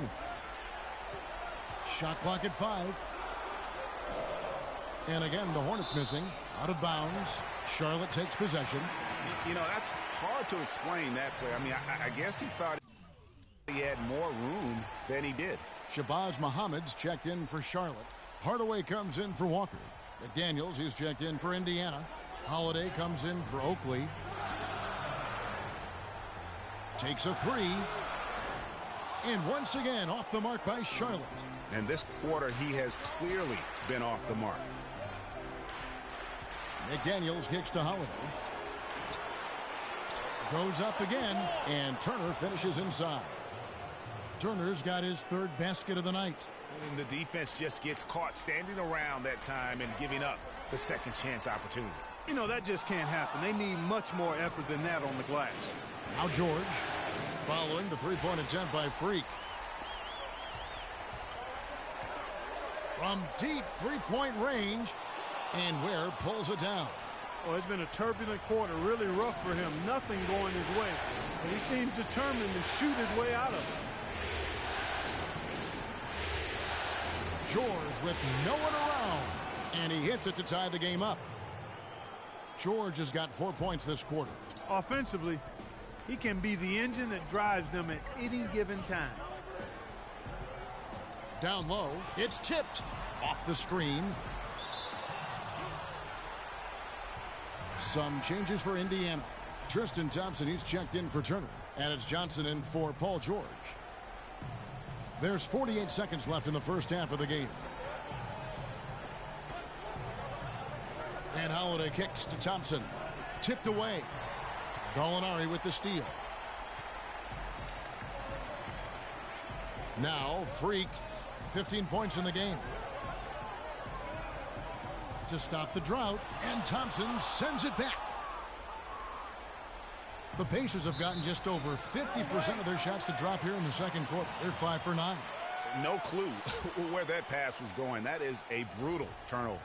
Shot clock at 5. And again, the Hornets missing. Out of bounds. Charlotte takes possession. You know, that's hard to explain that play. I mean, I guess he thought he had more room than he did. Shabazz Muhammad's checked in for Charlotte. Hardaway comes in for Walker. McDaniels, he's checked in for Indiana. Holiday comes in for Oakley. Takes a 3. And once again, off the mark by Charlotte. And this quarter, he has clearly been off the mark. McDaniels kicks to Holiday. Goes up again, and Turner finishes inside. Turner's got his 3rd basket of the night. And the defense just gets caught standing around that time and giving up the second chance opportunity. You know, that just can't happen. They need much more effort than that on the glass. Now George following the three-point attempt by Freak. From deep three-point range, and Ware pulls it down. Oh, it's been a turbulent quarter, really rough for him. Nothing going his way. But he seems determined to shoot his way out of it. George with no one around, and he hits it to tie the game up. George has got 4 points this quarter. Offensively, he can be the engine that drives them at any given time. Down low, it's tipped off the screen. Some changes for Indiana. Tristan Thompson, he's checked in for Turner, and it's Johnson in for Paul George. There's 48 seconds left in the first half of the game. And Holiday kicks to Thompson. Tipped away. Gallinari with the steal. Now Freak, 15 points in the game. To stop the drought, and Thompson sends it back. The Pacers have gotten just over 50% of their shots to drop here in the second quarter. They're 5 for 9. No clue where that pass was going. That is a brutal turnover.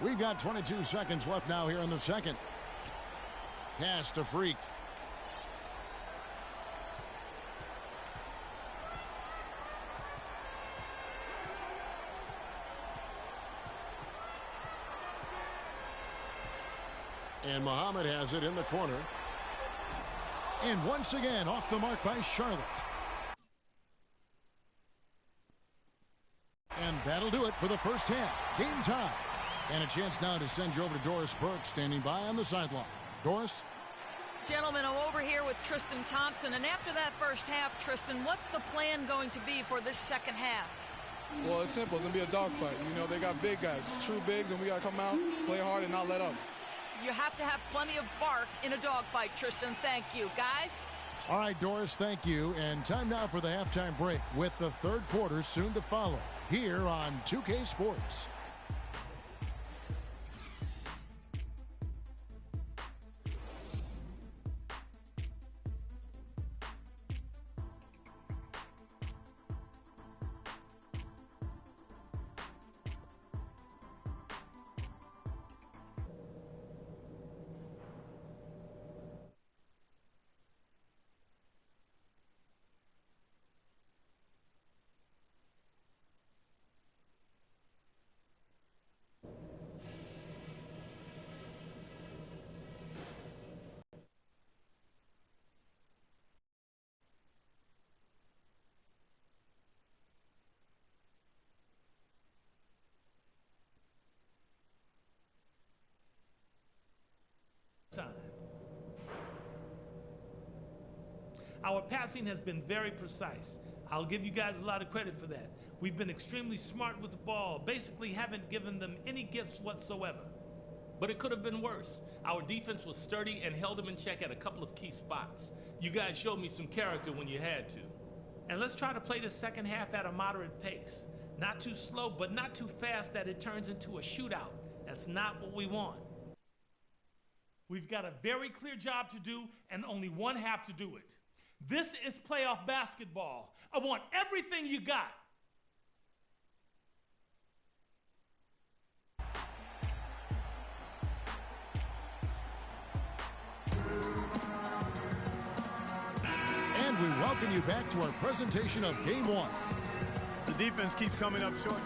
We've got 22 seconds left now here in the second. Pass to Freak. And Muhammad has it in the corner. And once again, off the mark by Charlotte. And that'll do it for the first half. Game time. And a chance now to send you over to Doris Burke, standing by on the sideline. Doris? Gentlemen, I'm over here with Tristan Thompson. And after that first half, Tristan, what's the plan going to be for this second half? Well, it's simple. It's going to be a dogfight. You know, they got big guys, true bigs, and we got to come out, play hard, and not let up. You have to have plenty of bark in a dogfight, Tristan. Thank you. Guys? All right, Doris, thank you. And time now for the halftime break with the third quarter soon to follow here on 2K Sports. Time. Our passing has been very precise. I'll give you guys a lot of credit for that. We've been extremely smart with the ball, basically haven't given them any gifts whatsoever. But it could have been worse. Our defense was sturdy and held them in check at a couple of key spots. You guys showed me some character when you had to. And let's try to play the second half at a moderate pace. Not too slow, but not too fast that it turns into a shootout. That's not what we want. We've got a very clear job to do and only one half to do it. This is playoff basketball. I want everything you got. And we welcome you back to our presentation of Game 1. The defense keeps coming up short.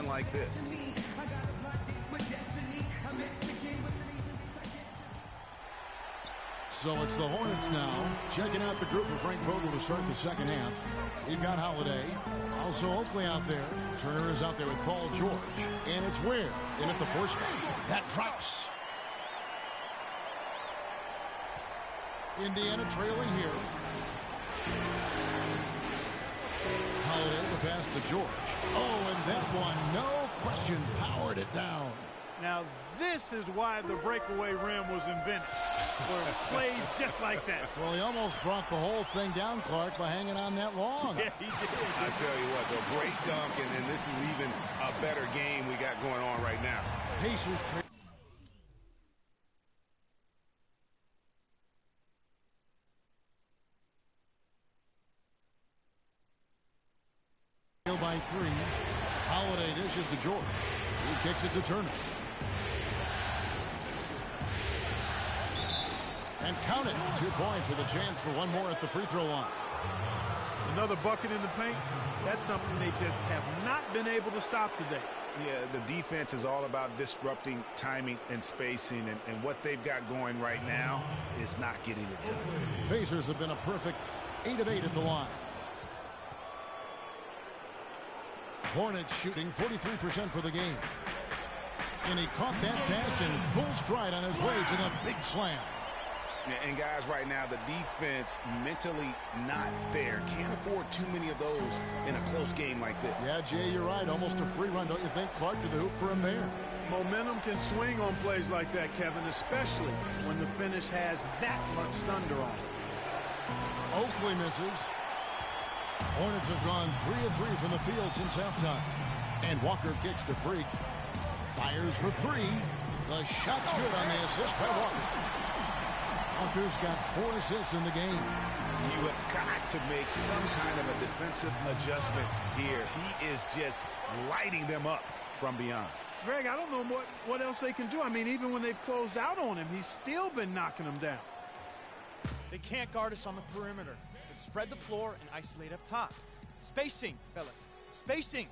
Like this. So it's the Hornets now checking out the group of Frank Vogel to start the second half. We've got Holiday, also Oakley out there. Turner is out there with Paul George, and it's Ware in at the force man. That drops. Indiana trailing here. Holiday the pass to George. Oh, and that one, no question, powered it down. Now, this is why the breakaway rim was invented, for plays just like that. Well, he almost brought the whole thing down, Clark, by hanging on that long. Yeah, he did. I tell you what, the great dunk, and this is even a better game we got going on right now. Pacers trail by 3. Holiday dishes to George. He kicks it to Turner. And count it. 2 points with a chance for one more at the free throw line. Another bucket in the paint. That's something they just have not been able to stop today. Yeah, the defense is all about disrupting timing and spacing, and what they've got going right now is not getting it done. Pacers have been a perfect 8 of 8 at the line. Hornets shooting 43% for the game. And he caught that pass in full stride on his way to the big slam. And guys, right now, the defense mentally not there. Can't afford too many of those in a close game like this. Yeah, Jay, you're right. Almost a free run, don't you think? Clark to the hoop for him there. Momentum can swing on plays like that, Kevin, especially when the finish has that much thunder on it. Oakley misses. Hornets have gone 3 of 3 from the field since halftime. And Walker kicks to Freak. Fires for 3. The shot's good on the assist by Walker. Walker's got 4 assists in the game. You have got to make some kind of a defensive adjustment here. He is just lighting them up from beyond. Greg, I don't know what else they can do. I mean, even when they've closed out on him, he's still been knocking them down. They can't guard us on the perimeter. But spread the floor and isolate up top. Spacing, fellas. Spacing.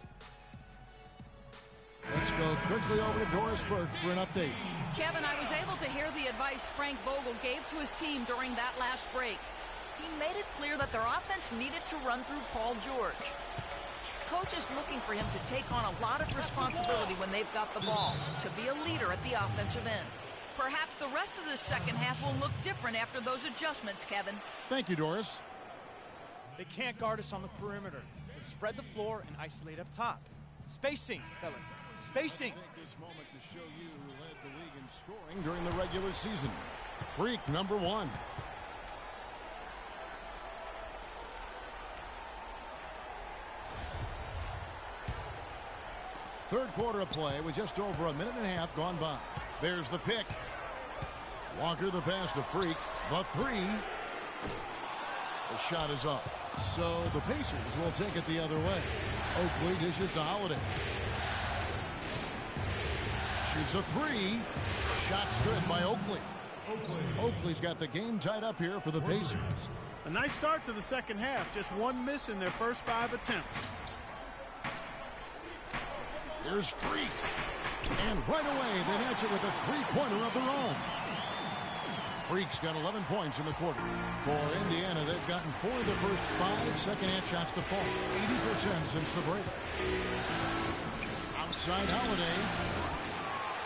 Let's go quickly over to Doris Burke for an update. Kevin, I was able to hear the advice Frank Vogel gave to his team during that last break. He made it clear that their offense needed to run through Paul George. Coach is looking for him to take on a lot of responsibility when they've got the ball, to be a leader at the offensive end. Perhaps the rest of the second half will look different after those adjustments, Kevin. Thank you, Doris. They can't guard us on the perimeter. But spread the floor and isolate up top. Spacing, fellas. Spacing. Take this moment to show you who led the league in scoring during the regular season. Freak number 1. Third quarter of play with just over a minute and a half gone by. There's the pick. Walker the pass to Freak. The 3. The shot is off. So the Pacers will take it the other way. Oakley dishes to Holiday. Shoots a 3. Shot's good by Oakley. Oakley's got the game tied up here for the Pacers. A nice start to the second half. Just 1 miss in their first 5 attempts. Here's Freak. And right away, they match it with a 3-pointer of their own. Freak's got 11 points in the quarter. For Indiana, they've gotten 4 of the first 5 second-half shots to fall. 80% since the break. Outside Holiday.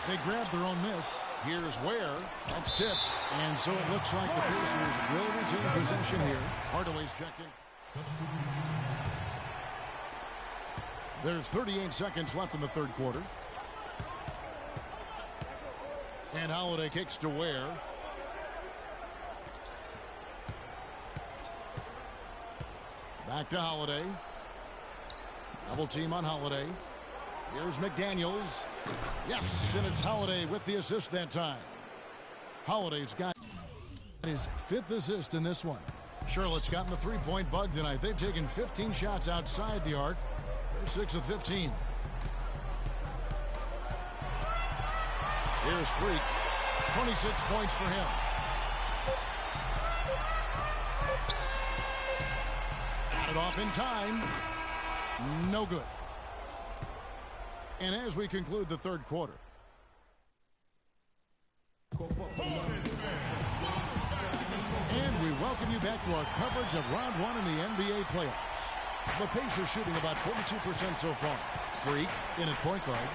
They grab their own miss. Here's Ware. That's tipped. And so it looks like the Pacers will retain possession here. Hardaway's checked in. There's 38 seconds left in the third quarter. And Holiday kicks to Ware. Back to Holiday. Double team on Holiday. Here's McDaniels. Yes, and it's Holiday with the assist that time. Holiday's got his 5th assist in this one. Charlotte's gotten the 3-point bug tonight. They've taken 15 shots outside the arc. They're 6 of 15. Here's Freak. 26 points for him. Got it off in time. No good. And as we conclude the third quarter. And we welcome you back to our coverage of round 1 in the NBA playoffs. The Pacers shooting about 42% so far. Freak in at point guard.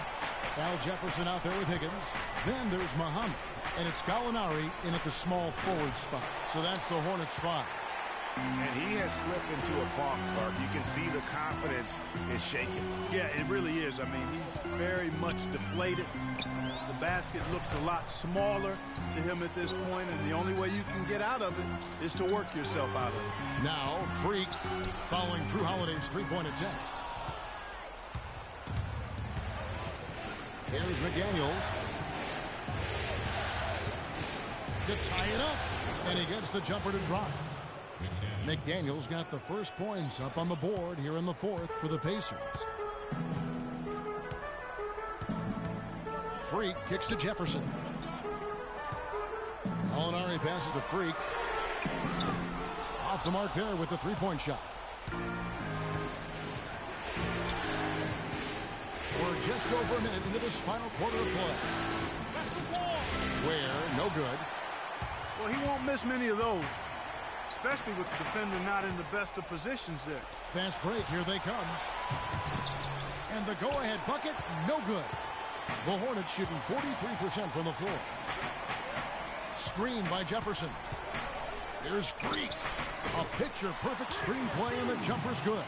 Al Jefferson out there with Higgins. Then there's Muhammad. And it's Gallinari in at the small forward spot. So that's the Hornets 5. And he has slipped into a funk, Clark. You can see the confidence is shaking. Yeah, it really is. I mean, he's very much deflated. The basket looks a lot smaller to him at this point, and the only way you can get out of it is to work yourself out of it. Now, Freak following Drew Holiday's three-point attempt. Here's McDaniels to tie it up, and he gets the jumper to drop. McDaniels got the first points up on the board here in the fourth for the Pacers. Freak kicks to Jefferson. Molinari passes to Freak. Off the mark there with the three-point shot. We're just over a minute into this final quarter of play. Where, no good. Well, he won't miss many of those, especially with the defender not in the best of positions there. Fast break, here they come. And the go-ahead bucket, no good. The Hornets shooting 43% from the floor. Screen by Jefferson. Here's Freak. A picture-perfect screen play, and the jumper's good.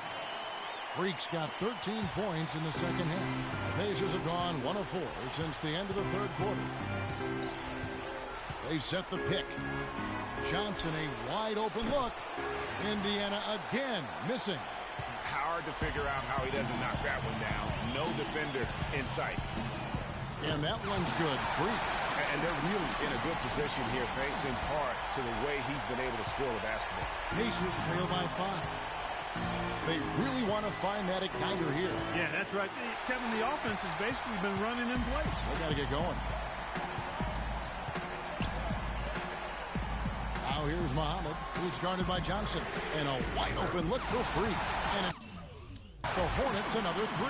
Freak's got 13 points in the second half. The Pacers have gone 1 of 4 since the end of the third quarter. They set the pick. Johnson, a wide-open look. Indiana again missing. Hard to figure out how he doesn't knock that one down. No defender in sight. And that one's good. Freak. And they're really in a good position here, thanks in part to the way he's been able to score the basketball. Pacers trail by 5. They really want to find that igniter here. Yeah, that's right. Kevin, the offense has basically been running in place. They got to get going. Now here's Muhammad, who's guarded by Johnson. And a wide open look for Freak. And the Hornets another 3.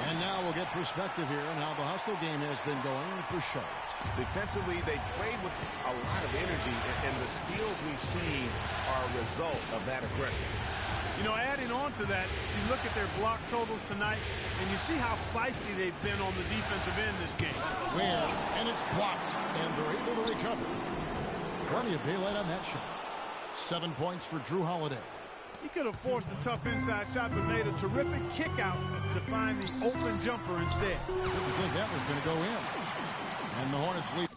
And now we'll get perspective here on how the hustle game has been going for Charlotte. Defensively, they played with a lot of energy, and the steals we've seen are a result of that aggressiveness. You know, adding on to that, you look at their block totals tonight, and you see how feisty they've been on the defensive end this game. Where, and it's blocked, and they're able to recover. Plenty of daylight on that shot. 7 points for Drew Holiday. He could have forced a tough inside shot, but made a terrific kick out to find the open jumper instead. Didn't think that was going to go in. And the Hornets lead.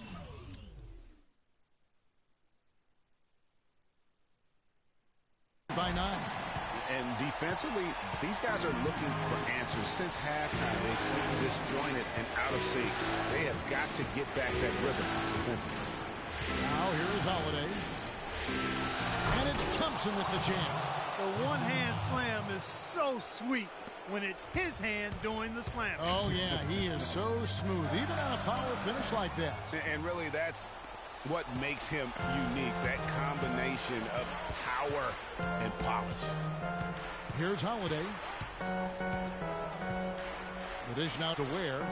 By 9. And defensively, these guys are looking for answers. Since halftime, they've seemed disjointed and out of sync. They have got to get back that rhythm defensively. Now here is Holiday. And it's Thompson with the jam. The one-hand slam is so sweet when it's his hand doing the slam. Oh, yeah, he is so smooth, even on a power finish like that. And really, that's what makes him unique, that combination of power and polish. Here's Holiday. The dish now to Ware.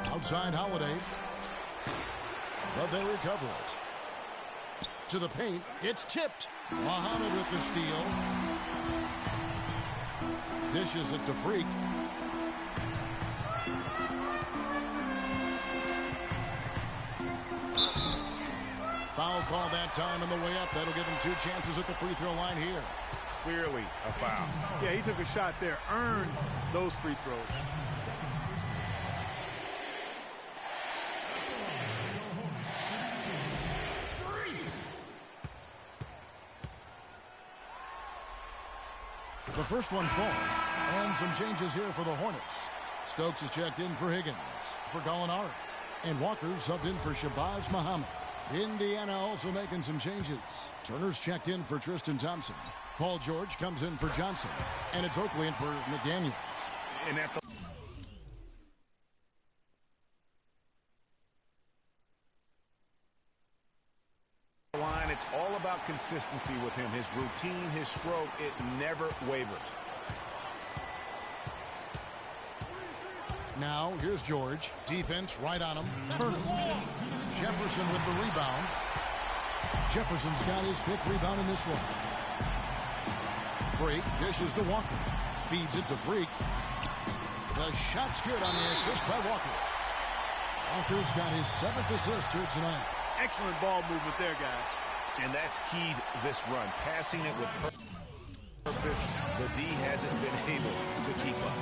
Outside Holiday. But they recover it. To the paint. It's tipped. Muhammad with the steal. Dishes it to Freak. Foul call that time on the way up. That'll give him 2 chances at the free throw line here. Clearly a foul. Yeah, he took a shot there. Earned those free throws. The first one falls. And some changes here for the Hornets. Stokes is checked in for Higgins. For Gallinari. And Walker subbed in for Shabazz Muhammad. Indiana also making some changes. Turner's checked in for Tristan Thompson. Paul George comes in for Johnson. And it's Oakley in for McDaniels. And at the line, it's all about consistency with him. His routine, his stroke, it never wavers. Now, here's George. Defense right on him. Turner. Jefferson with the rebound. Jefferson's got his 5th rebound in this one. Freak dishes to Walker. Feeds it to Freak. The shot's good on the assist by Walker. Walker's got his 7th assist here tonight. Excellent ball movement there, guys. And that's keyed this run. Passing it with purpose. The D hasn't been able to keep up.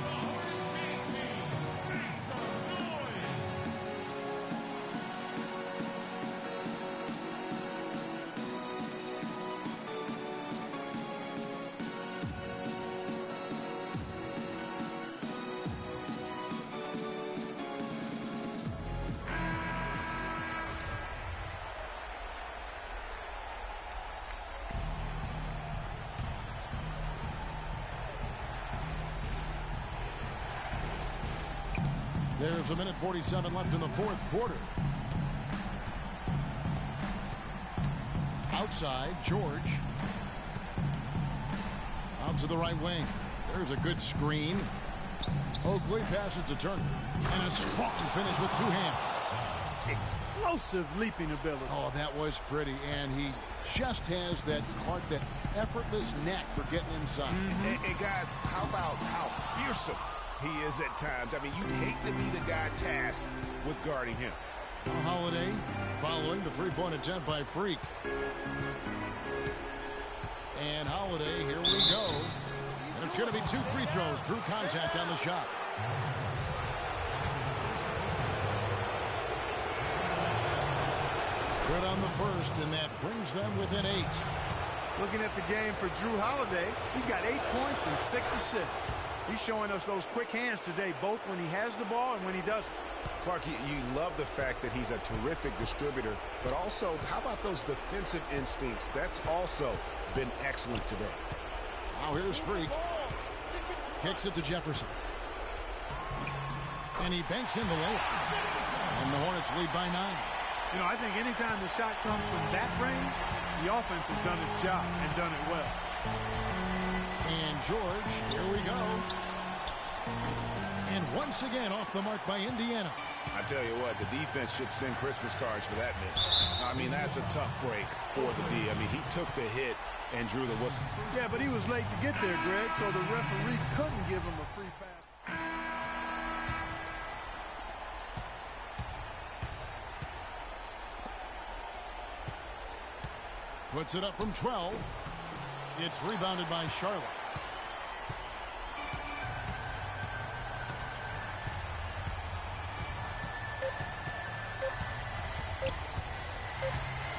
There's a minute 47 left in the fourth quarter. Outside, George. Out to the right wing. There's a good screen. Oakley passes to Turner. And a strong finish with two hands. Explosive leaping ability. Oh, that was pretty. And he just has that effortless knack for getting inside. And guys, how about how fearsome he is at times? I mean, you'd hate to be the guy tasked with guarding him. Holiday following the three-point attempt by Freak. And Holiday, here we go. And it's going to be two free throws. Drew contact on the shot. Good on the first, and that brings them within 8. Looking at the game for Drew Holiday, he's got 8 points and 6 assists. He's showing us those quick hands today, both when he has the ball and when he doesn't. Clark, you love the fact that he's a terrific distributor, but also, how about those defensive instincts? That's also been excellent today. Now here's Freak. Kicks it to Jefferson. And he banks in the layup. And the Hornets lead by 9. You know, I think anytime the shot comes from that range, the offense has done its job and done it well. And George, here we go. And once again off the mark by Indiana. I tell you what, the defense should send Christmas cards for that miss. I mean, that's a tough break for the D. I mean, he took the hit and drew the whistle. Yeah, but he was late to get there, Greg, so the referee couldn't give him a free pass. Puts it up from 12. It's rebounded by Charlotte.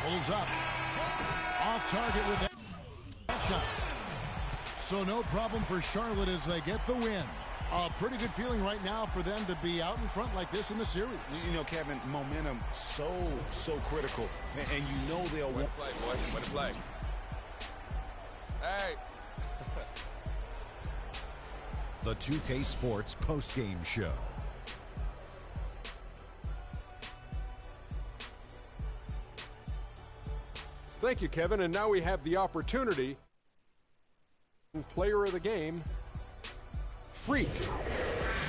Pulls up. Off target with that shot. So no problem for Charlotte as they get the win. A pretty good feeling right now for them to be out in front like this in the series. You know, Kevin, momentum so critical. And you know they'll win. Play, boy. Way to play. Hey. The 2K Sports postgame show. Thank you, Kevin. And now we have the opportunity. Player of the game, Freak.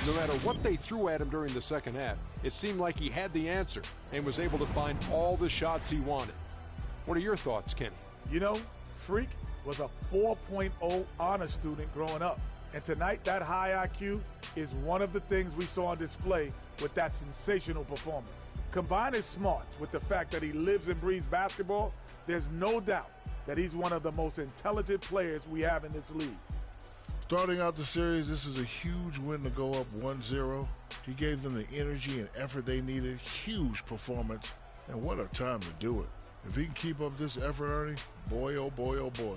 No matter what they threw at him during the second half, it seemed like he had the answer and was able to find all the shots he wanted. What are your thoughts, Kenny? You know, Freak was a 4.0 honor student growing up. And tonight, that high IQ is one of the things we saw on display with that sensational performance. Combine his smarts with the fact that he lives and breathes basketball, there's no doubt that he's one of the most intelligent players we have in this league. Starting out the series, this is a huge win to go up 1-0. He gave them the energy and effort they needed. Huge performance, and what a time to do it. If he can keep up this effort, Ernie, boy, oh boy, oh boy.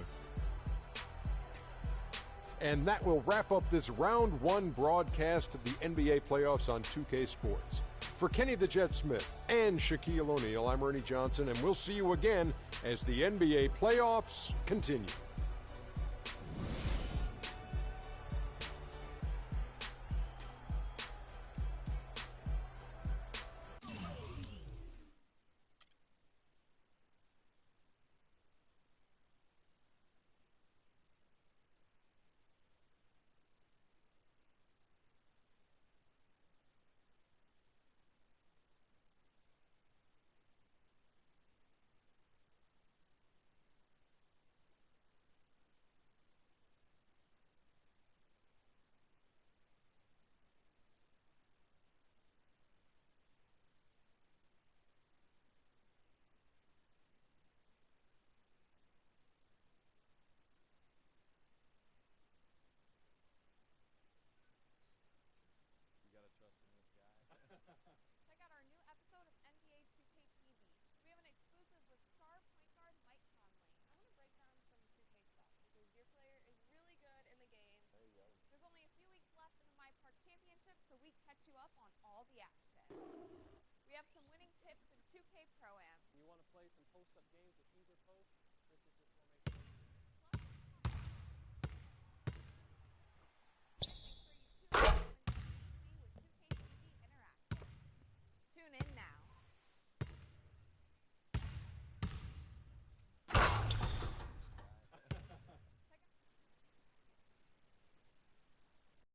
And that will wrap up this round one broadcast of the NBA playoffs on 2K Sports. For Kenny the Jet Smith and Shaquille O'Neal, I'm Ernie Johnson, and we'll see you again as the NBA playoffs continue. Check out our new episode of NBA 2K TV. We have an exclusive with star point guard Mike Conley. I want to break down some 2K stuff because your player is really good in the game. There you go. There's only a few weeks left in the My Park Championship, so we catch you up on all the action. We have some winning tips in 2K Pro-Am. You want to play some post-up